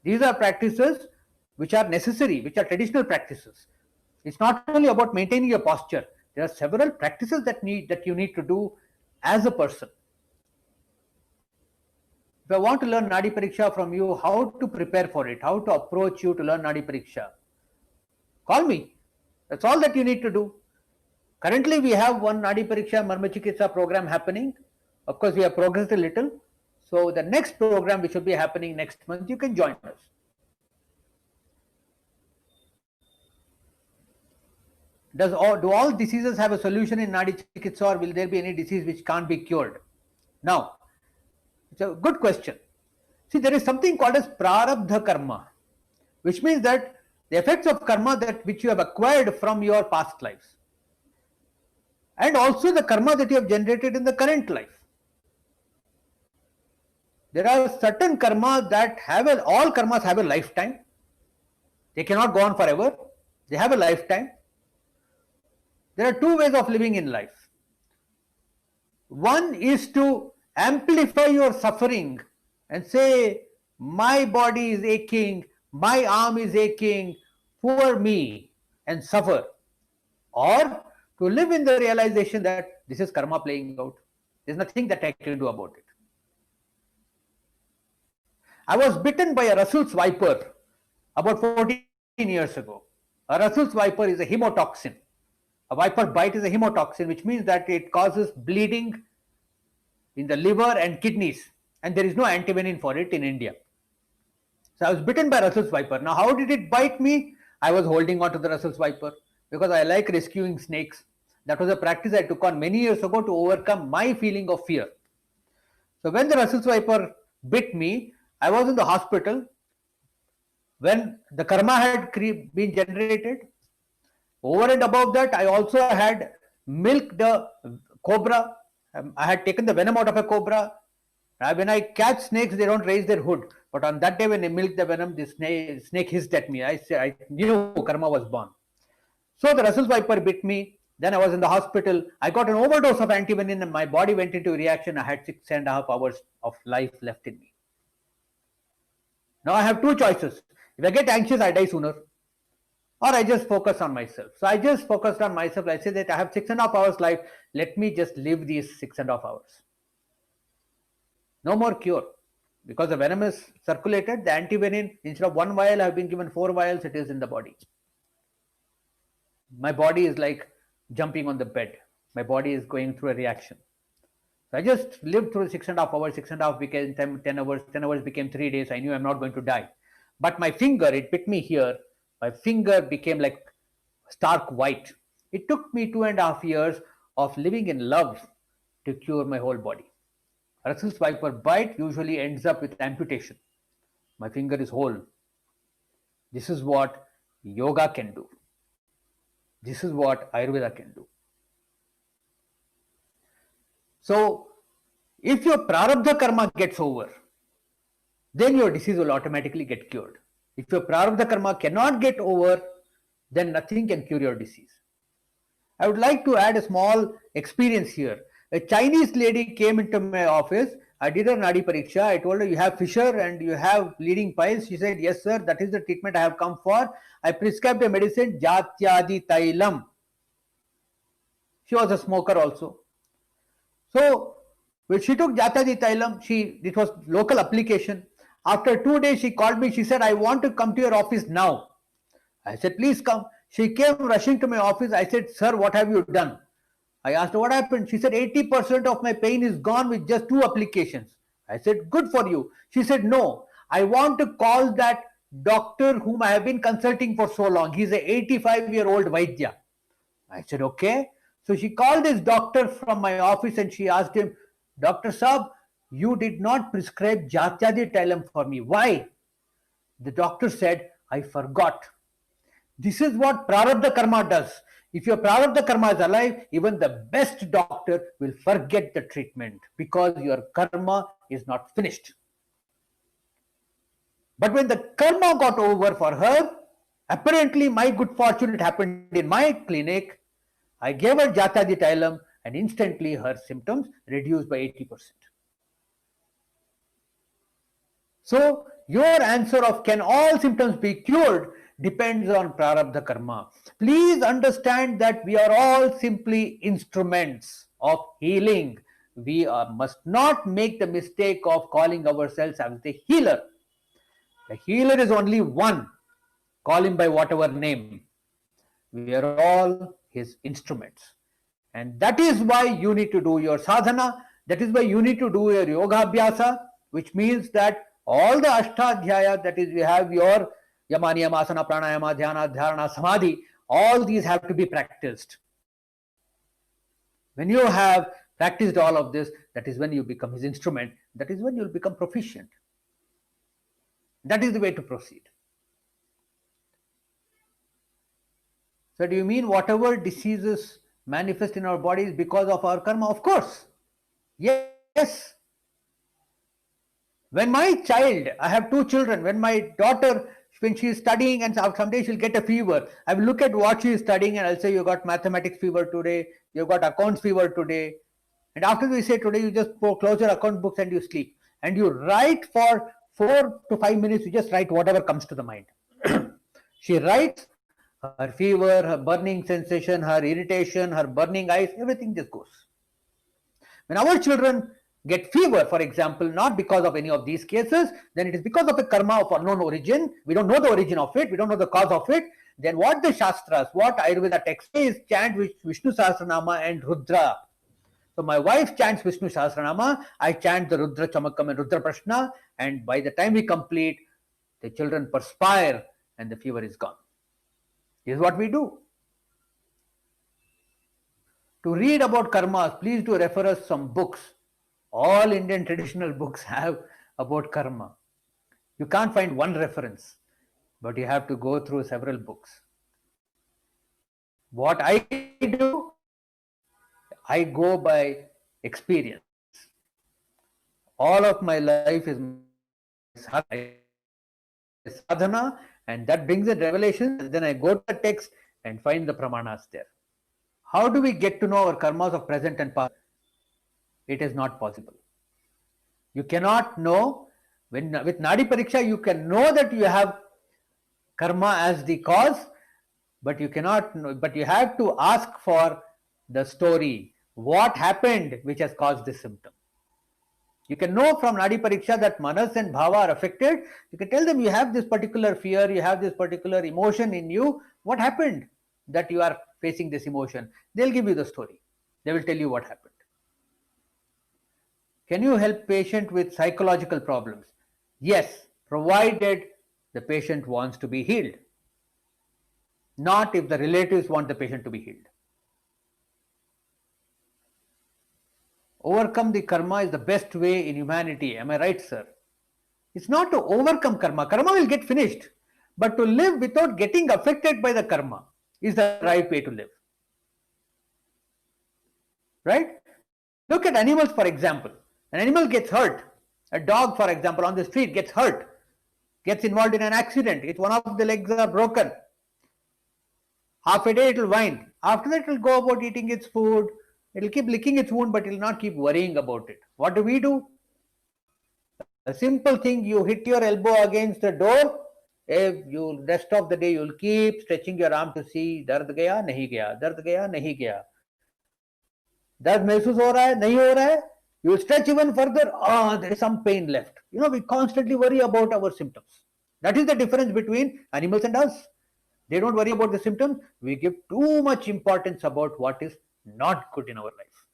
These are practices which are necessary, which are traditional practices. It's not only about maintaining your posture. There are several practices that you need to do as a person. If I want to learn Nadipariksha from you, how to prepare for it, how to approach you to learn Nadipariksha, call me. That's all that you need to do. Currently, we have one Nadipariksha Marmachikitsa program happening. Of course, we have progressed a little. So the next program, which will be happening next month, you can join us. Do all diseases have a solution in Nadi Chikitsa, or will there be any disease which can't be cured? Now, it's a good question. See, there is something called as prarabdha karma, which means that the effects of karma that which you have acquired from your past lives, and also the karma that you have generated in the current life. There are certain karma that all karmas have a lifetime. They cannot go on forever. They have a lifetime. There are two ways of living in life. One is to amplify your suffering and say, my body is aching, my arm is aching, poor me, and suffer. Or to live in the realization that this is karma playing out. There's nothing that I can do about it. I was bitten by a Russell's viper about 14 years ago. A Russell's viper is a hemotoxin. A viper bite is a hemotoxin, which means that it causes bleeding in the liver and kidneys, and there is no antivenin for it in India. So I was bitten by Russell's viper. Now, how did it bite me? I was holding on to the Russell's viper because I like rescuing snakes. That was a practice I took on many years ago to overcome my feeling of fear. So when the Russell's viper bit me, I was in the hospital. When the karma had been generated, over and above that, I also had milked the cobra. I had taken the venom out of a cobra. When I catch snakes, they don't raise their hood. But on that day, when I milked the venom, the snake hissed at me. I knew karma was born. So the Russell's viper bit me. Then I was in the hospital. I got an overdose of antivenin and my body went into reaction. I had 6.5 hours of life left in me. Now I have two choices. If I get anxious, I die sooner. Or I just focus on myself. So I just focused on myself. I said that I have 6.5 hours life. Let me just live these 6.5 hours. No more cure. Because the venom is circulated, the antivenin, instead of 1 vial, I have been given 4 vials, it is in the body. My body is like jumping on the bed. My body is going through a reaction. So I just lived through 6.5 hours, 6.5 became 10 hours, 10 hours became 3 days. I knew I'm not going to die. But my finger, it bit me here. My finger became like stark white. It took me 2.5 years of living in love to cure my whole body. Russell's viper bite usually ends up with amputation. My finger is whole. This is what yoga can do. This is what Ayurveda can do. So, if your prarabdha karma gets over, then your disease will automatically get cured. If your prarabdha karma cannot get over, then nothing can cure your disease. I would like to add a small experience here. A Chinese lady came into my office. I did her Nadipariksha. I told her, you have fissure and you have bleeding piles. She said, yes, sir, that is the treatment I have come for. I prescribed a medicine, Jatyadi Tailam. She was a smoker also. So, when she took Jatyadi Tailam, it was local application. After 2 days, she called me. She said, I want to come to your office now. I said, please come. She came rushing to my office. I said, sir, what have you done? I asked her what happened. She said 80% of my pain is gone with just 2 applications. I said, good for you. She said, no, I want to call that doctor whom I have been consulting for so long. He's an 85-year-old Vaidya. I said, okay. So she called this doctor from my office and she asked him, Dr. Saab, you did not prescribe Jatyadi Tailam for me. Why? The doctor said, I forgot. This is what prarabdha karma does. If your prarabdha karma is alive, even the best doctor will forget the treatment because your karma is not finished. But when the karma got over for her, Apparently, my good fortune, it happened in my clinic. I gave her Jataditylum and instantly her symptoms reduced by 80%. So, your answer of can all symptoms be cured depends on Prarabdha Karma. Please understand that we are all simply instruments of healing. We must not make the mistake of calling ourselves as the healer. The healer is only one. Call him by whatever name. We are all his instruments. And that is why you need to do your sadhana. That is why you need to do your yoga abhyasa, which means that all the ashtadhyaya, that is, we have your yama, niyama, asana, pranayama, dhyana, dharana, samadhi, all these have to be practiced. When you have practiced all of this, that is when you become his instrument. That is when you will become proficient. That is the way to proceed. So do you mean whatever diseases manifest in our bodies because of our karma? Of course. Yes. When my child, I have two children, when my daughter, when she is studying and someday she'll get a fever, I will look at what she is studying and I'll say, you got mathematics fever today, you got accounts fever today. And after we say today, you just close your account books and you sleep. And you write for 4 to 5 minutes, you just write whatever comes to the mind. She writes her fever, her burning sensation, her irritation, her burning eyes, everything just goes. When our children get fever, for example, not because of any of these cases, then it is because of a karma of unknown origin. We don't know the origin of it, we don't know the cause of it. Then what the Shastras, what Ayurveda text says, chant Vishnu Sahasranama and Rudra. So my wife chants Vishnu Sahasranama, I chant the Rudra Chamakam and Rudra Prashna, and by the time we complete, the children perspire and the fever is gone. This is what we do. To read about karmas, please do refer us some books. All Indian traditional books have about karma. You can't find one reference, but you have to go through several books. What I do, I go by experience. All of my life is my sadhana, and that brings in revelations, and then I go to the text and find the pramanas there. How do we get to know our karmas of present and past? It is not possible. You cannot know. With Nadipariksha, you can know that you have karma as the cause, but you cannot know, but you have to ask for the story. What happened which has caused this symptom? You can know from Nadipariksha that manas and bhava are affected. You can tell them you have this particular fear, you have this particular emotion in you. What happened that you are facing this emotion? They'll give you the story. They will tell you what happened. Can you help patient with psychological problems? Yes, provided the patient wants to be healed. Not if the relatives want the patient to be healed. Overcome the karma is the best way in humanity. Am I right, sir? It's not to overcome karma. Karma will get finished. But to live without getting affected by the karma is the right way to live. Right? Look at animals, for example. An animal gets hurt. A dog, for example, on the street gets hurt, gets involved in an accident. If one of the legs are broken, half a day it will whine. After that, it will go about eating its food. It will keep licking its wound, but it will not keep worrying about it. What do? A simple thing, you hit your elbow against the door. If you rest of the day, you will keep stretching your arm to see dard gaya, nahi gaya, dard gaya, nahi gaya. Dard महसूस हो रहा है, नहीं हो रहा है. You will stretch even further. There is some pain left. We constantly worry about our symptoms. That is the difference between animals and us. They don't worry about the symptoms. We give too much importance about what is not good in our life.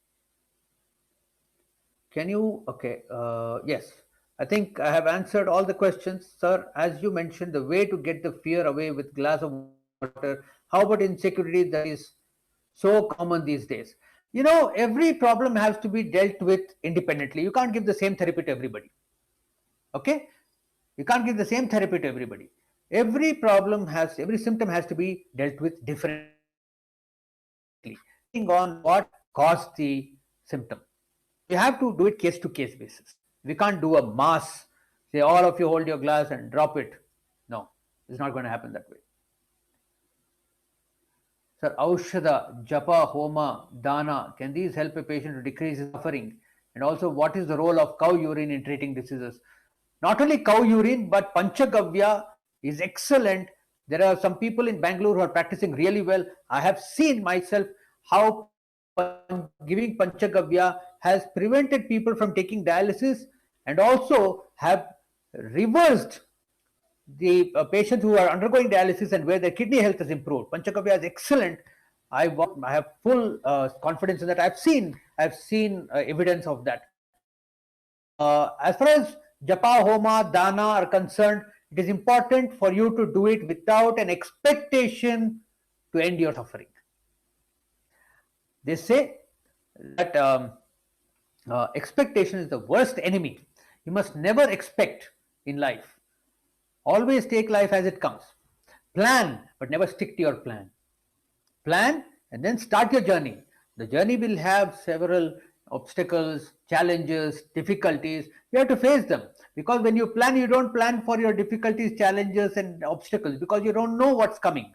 Can you? Okay. Yes. I think I have answered all the questions, sir. As you mentioned, the way to get the fear away with glass of water. How about insecurity that is so common these days? Every problem has to be dealt with independently. You can't give the same therapy to everybody. Okay? You can't give the same therapy to everybody. Every symptom has to be dealt with differently, depending on what caused the symptom. We have to do it case to case basis. We can't do a mass, say all of you hold your glass and drop it. No, it's not going to happen that way. Sir, Aushadha, Japa, Homa, Dana, can these help a patient to decrease his suffering? And also, what is the role of cow urine in treating diseases? Not only cow urine, but Panchagavya is excellent. There are some people in Bangalore who are practicing really well. I have seen myself how giving Panchagavya has prevented people from taking dialysis and also have reversed the patients who are undergoing dialysis and where their kidney health has improved. Panchagavya is excellent. I have full confidence in that. I've seen evidence of that. As far as Japa, Homa, Dana are concerned, it is important for you to do it without an expectation to end your suffering. They say that expectation is the worst enemy. You must never expect in life. Always take life as it comes. Plan, but never stick to your plan. Plan and then start your journey. The journey will have several obstacles, challenges, difficulties. You have to face them, because when you plan, you don't plan for your difficulties, challenges, and obstacles, because you don't know what's coming.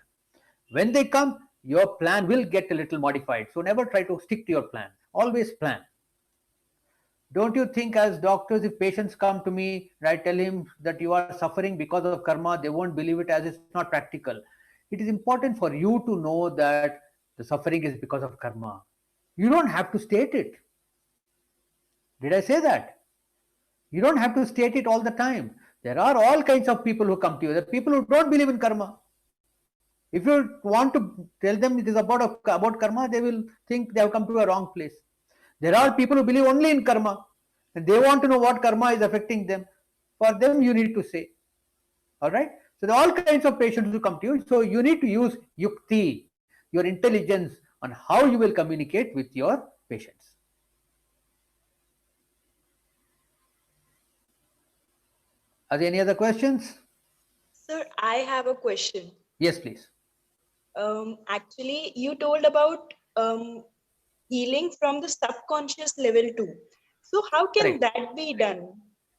When they come, your plan will get a little modified. So never try to stick to your plan. Always plan. Don't you think, as doctors, if patients come to me and I tell him that you are suffering because of karma, they won't believe it, as it's not practical. It is important for you to know that the suffering is because of karma. You don't have to state it. Did I say that? You don't have to state it all the time. There are all kinds of people who come to you. There are people who don't believe in karma. If you want to tell them it is about karma, they will think they have come to a wrong place. There are people who believe only in karma and they want to know what karma is affecting them. For them, you need to say. All right. So there are all kinds of patients who come to you. So you need to use yukti, your intelligence, on how you will communicate with your patients. Are there any other questions? Sir, I have a question. Yes, please. Actually, you told about healing from the subconscious level too. So how can Correct. that be done?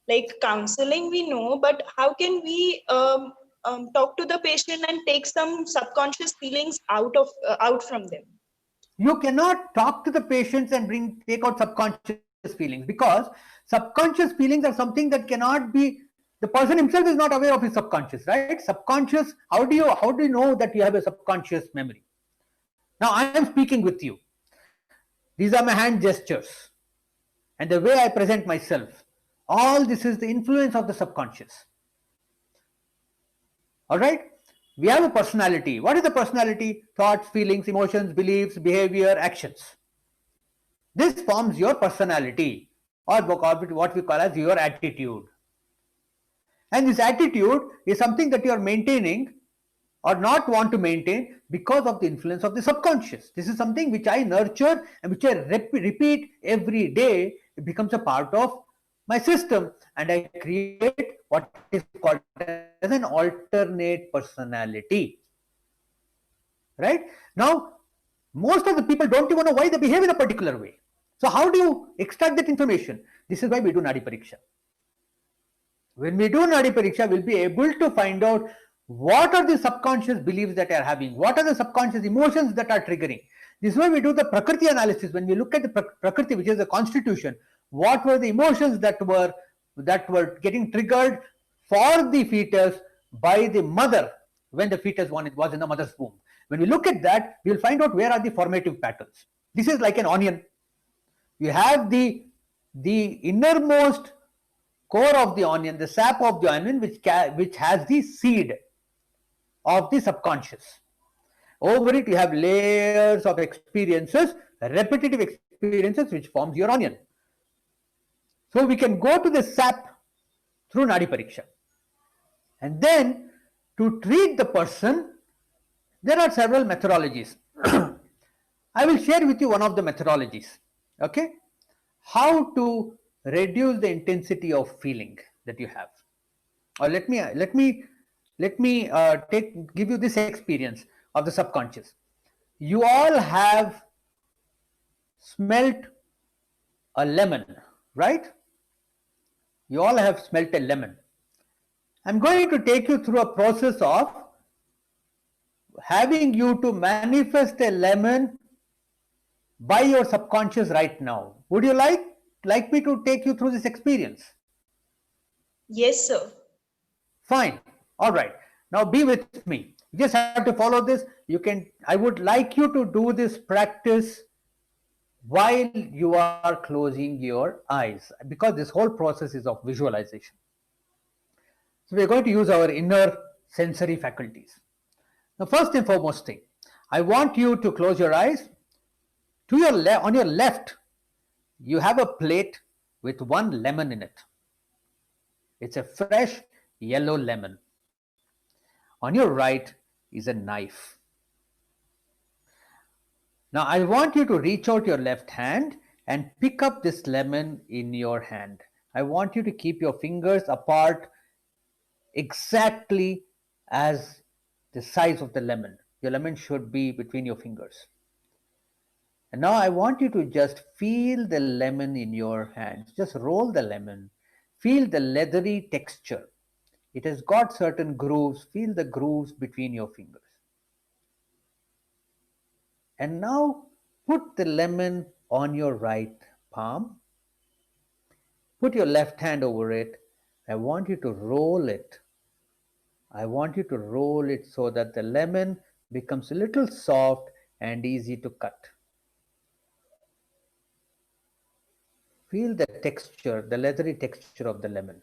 Like counseling, we know, but how can we talk to the patient and take some subconscious feelings out from them? You cannot talk to the patients and take out subconscious feelings, because subconscious feelings are something that cannot be, the person himself is not aware of his subconscious, right? Subconscious, how do you know that you have a subconscious memory? Now I am speaking with you. These are my hand gestures and the way I present myself. All this is the influence of the subconscious. All right. We have a personality. What is the personality? Thoughts, feelings, emotions, beliefs, behavior, actions. This forms your personality, or what we call as your attitude. And this attitude is something that you are maintaining or not want to maintain because of the influence of the subconscious. This is something which I nurture and which I repeat every day. It becomes a part of my system, and I create what is called as an alternate personality. Right? Now, most of the people don't even know why they behave in a particular way. So how do you extract that information? This is why we do Nadipariksha. When we do Nadipariksha, we'll be able to find out what are the subconscious beliefs that are having, what are the subconscious emotions that are triggering. This is why we do the Prakriti analysis. When we look at the Prakriti, which is the constitution, what were the emotions that were getting triggered for the fetus by the mother when the fetus was in the mother's womb. When we look at that, we will find out where are the formative patterns. This is like an onion. You have the innermost core of the onion, the sap of the onion, which has the seed of the subconscious. Over it, you have layers of experiences, repetitive experiences, which forms your onion. So we can go to the sap through Nadipariksha. And then to treat the person, there are several methodologies. I will share with you one of the methodologies. Okay? How to reduce the intensity of feeling that you have. Or let me give you this experience of the subconscious. You all have smelt a lemon, right? You all have smelt a lemon. I'm going to take you through a process of having you to manifest a lemon by your subconscious right now. Would you like me to take you through this experience? Yes, sir. Fine. All right. Now be with me. You just have to follow this. You can I would like you to do this practice while you are closing your eyes, because this whole process is of visualization. So we are going to use our inner sensory faculties. Now, first and foremost thing, I want you to close your eyes. On your left, you have a plate with one lemon in it. It's a fresh yellow lemon. On your right is a knife. Now, I want you to reach out your left hand and pick up this lemon in your hand. I want you to keep your fingers apart exactly as the size of the lemon. Your lemon should be between your fingers. And now I want you to just feel the lemon in your hands. Just roll the lemon. Feel the leathery texture. It has got certain grooves. Feel the grooves between your fingers. And now put the lemon on your right palm. Put your left hand over it. I want you to roll it. I want you to roll it so that the lemon becomes a little soft and easy to cut. Feel the texture, the leathery texture of the lemon.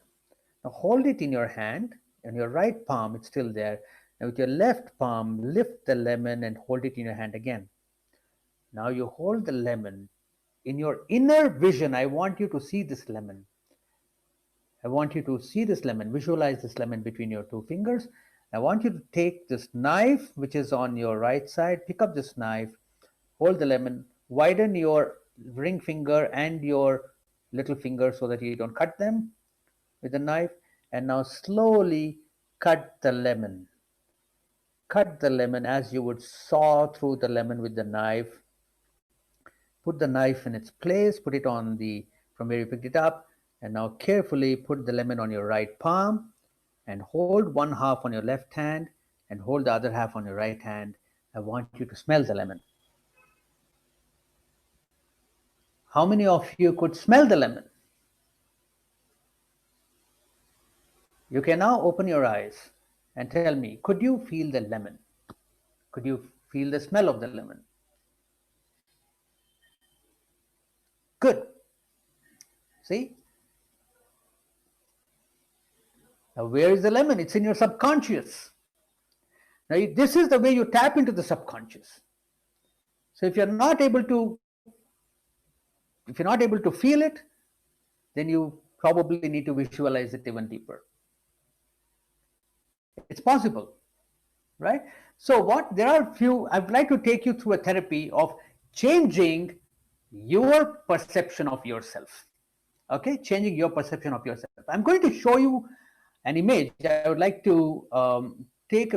Now hold it in your hand, and your right palm, it's still there. Now with your left palm, lift the lemon and hold it in your hand again. Now you hold the lemon. In your inner vision, I want you to see this lemon. I want you to see this lemon, visualize this lemon between your two fingers. I want you to take this knife, which is on your right side, pick up this knife, hold the lemon, widen your ring finger and your little finger so that you don't cut them with the knife, and now slowly cut the lemon. Cut the lemon as you would saw through the lemon with the knife. Put the knife in its place, put it on the from where you picked it up, and now carefully put the lemon on your right palm and hold one half on your left hand and hold the other half on your right hand. I want you to smell the lemon. How many of you could smell the lemon? You can now open your eyes and tell me, could you feel the lemon? Could you feel the smell of the lemon? Good. See? Now, where is the lemon? It's in your subconscious. Now, this is the way you tap into the subconscious. So, if you're not able to feel it, then you probably need to visualize it even deeper. It's possible, right? So, there are few. I'd like to take you through a therapy of changing your perception of yourself. Okay, changing your perception of yourself. I'm going to show you an image. I would like to take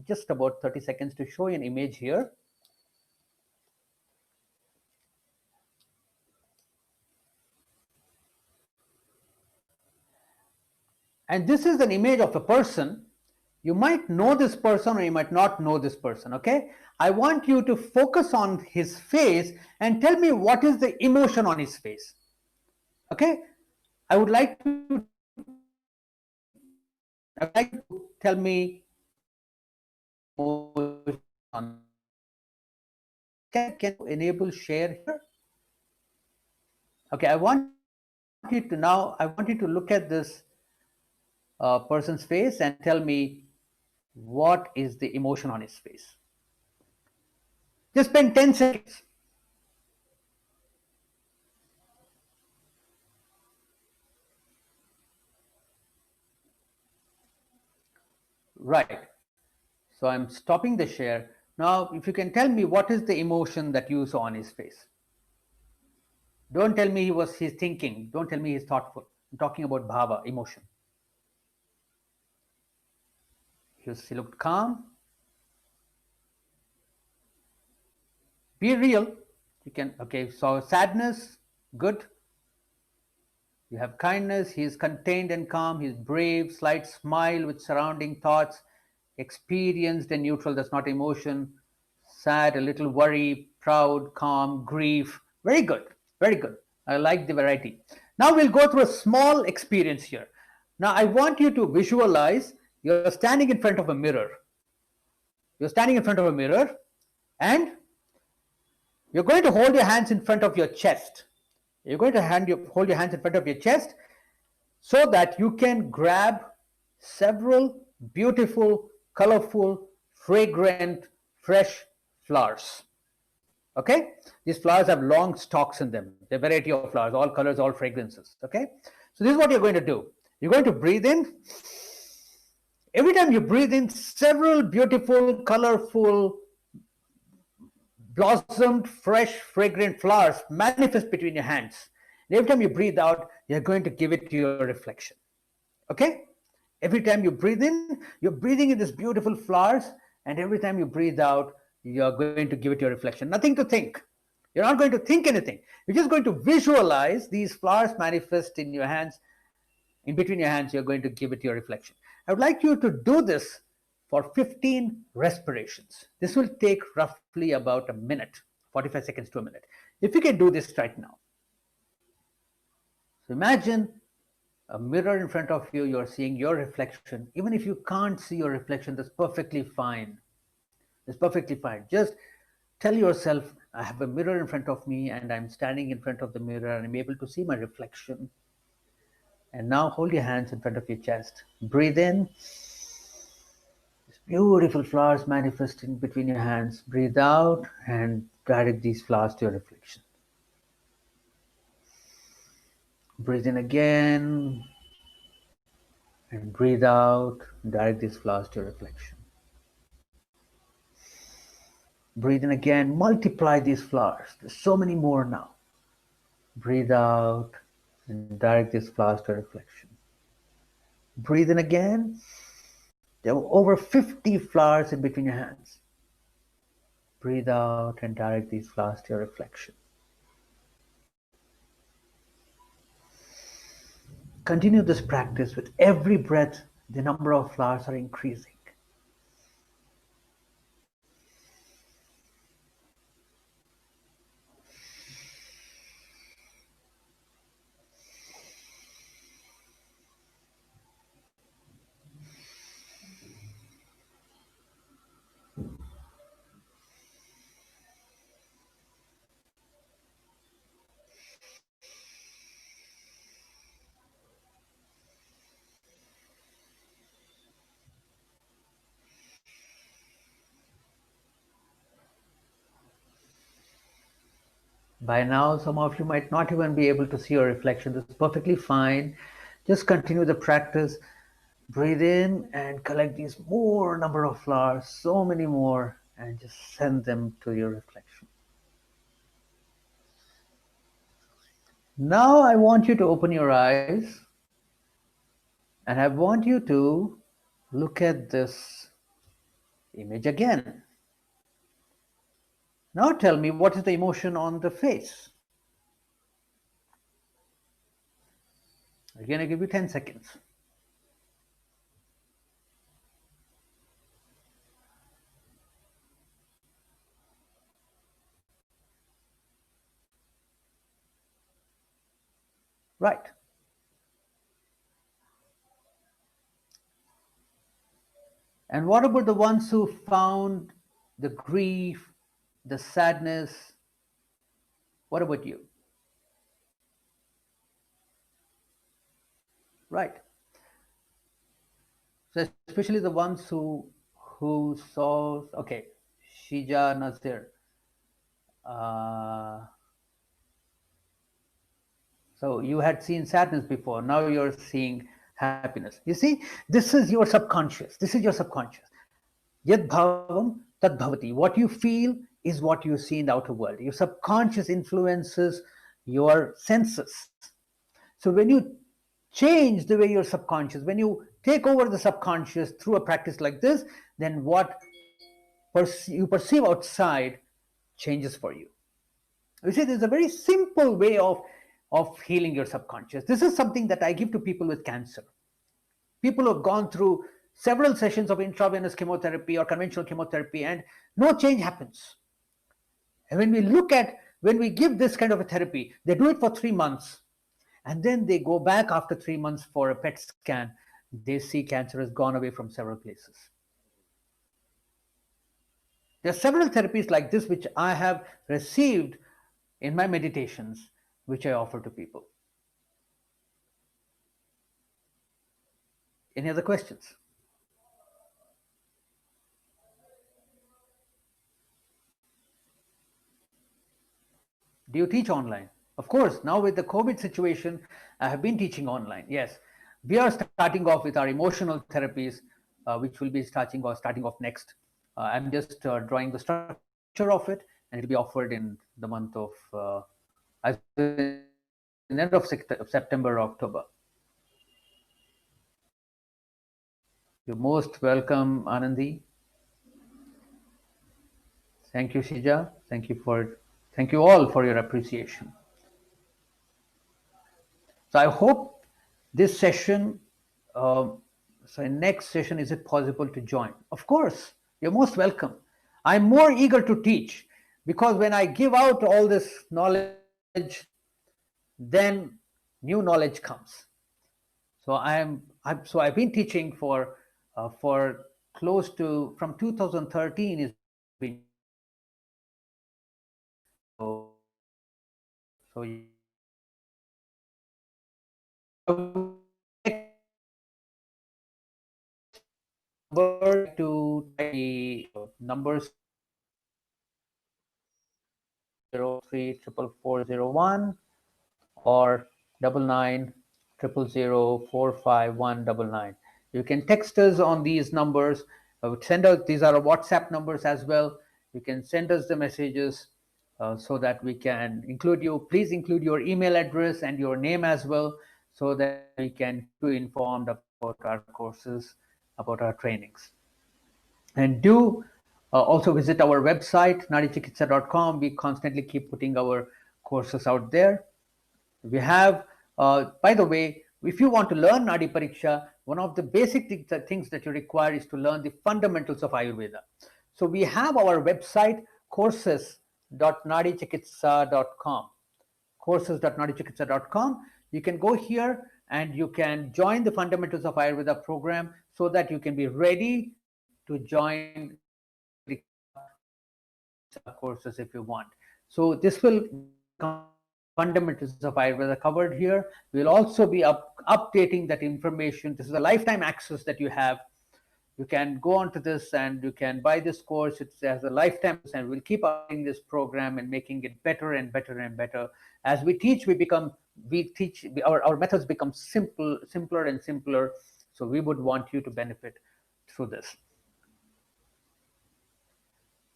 just about 30 seconds to show you an image here. And this is an image of a person. You might know this person or you might not know this person, okay? I want you to focus on his face and tell me what is the emotion on his face, okay? I would like to tell me on. Can you enable share here? Okay, I want you to look at this person's face and tell me what is the emotion on his face. Just spend 10 seconds. Right. So I'm stopping the share. Now, if you can tell me what is the emotion that you saw on his face. Don't tell me he's thinking. Don't tell me he's thoughtful. I'm talking about bhava, emotion. He looked calm. Be real. You can, okay, so sadness, good. You have kindness, he is contained and calm, he is brave, slight smile with surrounding thoughts, experienced and neutral, that's not emotion, sad, a little worry, proud, calm, grief. Very good, very good. I like the variety. Now we'll go through a small experience here. Now I want you to visualize you're standing in front of a mirror. You're standing in front of a mirror and you're going to hold your hands in front of your chest. You're going to hold your hands in front of your chest so that you can grab several beautiful, colorful, fragrant, fresh flowers. Okay? These flowers have long stalks in them. They're a variety of flowers, all colors, all fragrances. Okay? So this is what you're going to do. You're going to breathe in. Every time you breathe in, several beautiful, colorful, blossomed, fresh, fragrant flowers manifest between your hands. And every time you breathe out, you're going to give it to your reflection. Okay? Every time you breathe in, you're breathing in these beautiful flowers, and every time you breathe out, you're going to give it your reflection. Nothing to think. You're not going to think anything. You're just going to visualize these flowers manifest in your hands. In between your hands, you're going to give it your reflection. I would like you to do this for 15 respirations. This will take roughly about a minute, 45 seconds to a minute. If you can do this right now. So imagine a mirror in front of you, you're seeing your reflection. Even if you can't see your reflection, that's perfectly fine. It's perfectly fine. Just tell yourself, I have a mirror in front of me and I'm standing in front of the mirror and I'm able to see my reflection. And now hold your hands in front of your chest. Breathe in. These beautiful flowers manifesting between your hands. Breathe out and direct these flowers to your reflection. Breathe in again and breathe out. Direct these flowers to your reflection. Breathe in again. Multiply these flowers. There's so many more now. Breathe out and direct these flowers to reflection. Breathe in again. There were over 50 flowers in between your hands. Breathe out and direct these flowers to your reflection. Continue this practice. With every breath, the number of flowers are increasing. By now, some of you might not even be able to see your reflection. That's perfectly fine. Just continue the practice. Breathe in and collect these more number of flowers, so many more, and just send them to your reflection. Now I want you to open your eyes and I want you to look at this image again. Now tell me, what is the emotion on the face? Again, I give you 10 seconds. Right. And what about the ones who found the grief, the sadness? What about you? Right. So especially the ones who saw, okay, Shija Nazir. So you had seen sadness before. Now you're seeing happiness. You see, this is your subconscious. This is your subconscious. Yad bhavam tad bhavati. What you feel is what you see in the outer world. Your subconscious influences your senses. So when you change the way you're subconscious, when you take over the subconscious through a practice like this, then what you perceive outside changes for you. You see, there's a very simple way of healing your subconscious. This is something that I give to people with cancer. People who have gone through several sessions of intravenous chemotherapy or conventional chemotherapy, and no change happens. And when we give this kind of a therapy, they do it for 3 months, and then they go back after 3 months for a PET scan. They see cancer has gone away from several places. There are several therapies like this which I have received in my meditations, which I offer to people. Any other questions? Do you teach online? Of course, now with the COVID situation, I have been teaching online. Yes, we are starting off with our emotional therapies, which will be starting off next. I'm just drawing the structure of it, and it will be offered in the month of, I suppose, in the end of September or October. You're most welcome, Anandi. Thank you, Shija. Thank you all for your appreciation. So I hope this session, uh, so in next session, is it possible to join? Of course, you're most welcome. I'm more eager to teach because when I give out all this knowledge, then new knowledge comes. So I've been teaching for close to from 2013 is when I've been teaching. So you can text number to type the numbers 0034401 or 9900045199. You can text us on these numbers. Send us, these are WhatsApp numbers as well. You can send us the messages so that we can include you. Please include your email address and your name as well, so that we can keep you informed about our courses, about our trainings. And do also visit our website, nadichikitsa.com. We constantly keep putting our courses out there. We have, by the way, if you want to learn Nadipariksha, one of the basic things that you require is to learn the fundamentals of Ayurveda. So we have our website, courses.nadichikitsa.com. Courses.nadichikitsa.com. You can go here and you can join the Fundamentals of Ayurveda program so that you can be ready to join Nadipariksha courses if you want. So this will fundamentals of Ayurveda covered here. We'll also be updating that information. This is a lifetime access that you have. You can go onto this and you can buy this course. It has a lifetime, and we'll keep updating this program and making it better and better and better. As we teach, our methods become simpler and simpler. So we would want you to benefit through this.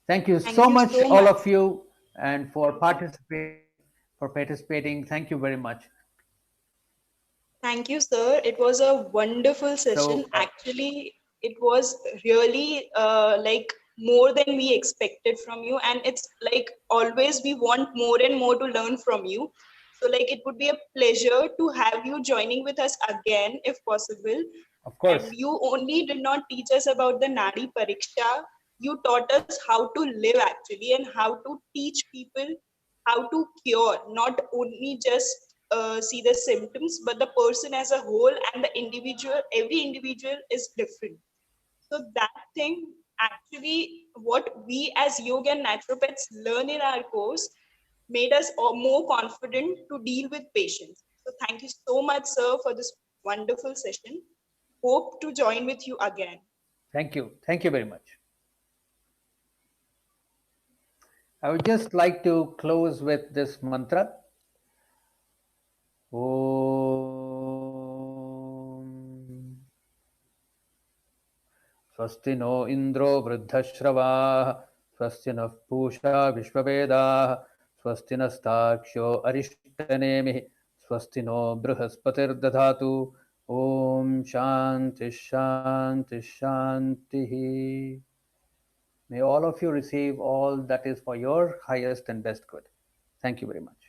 Thank you Thank so you much, so all much. of you, and for participating. Thank you very much. Thank you, sir. It was a wonderful So, session. Actually, it was really like more than we expected from you. And it's like always we want more and more to learn from you. So, like, it would be a pleasure to have you joining with us again if possible. of And course, you only did not teach us about the Nadi Pariksha. You taught us how to live actually and how to teach people how to cure, not only just see the symptoms, but the person as a whole and the individual. Every individual is different. So that thing actually, what we as yoga and naturopaths learn in our course made us more confident to deal with patients. So thank you so much, sir, for this wonderful session. Hope to join with you again. thank you. Thank you very much. I would just like to close with this mantra. Om. Swasti no Indro Vruddhashravah. Swasti no Pusha Vishwavedah. Swasti Nastaksho Arishtanemi. Swasti no Brihaspatirdadhatu. Om Shanti Shanti Shanti. May all of you receive all that is for your highest and best good. Thank you very much.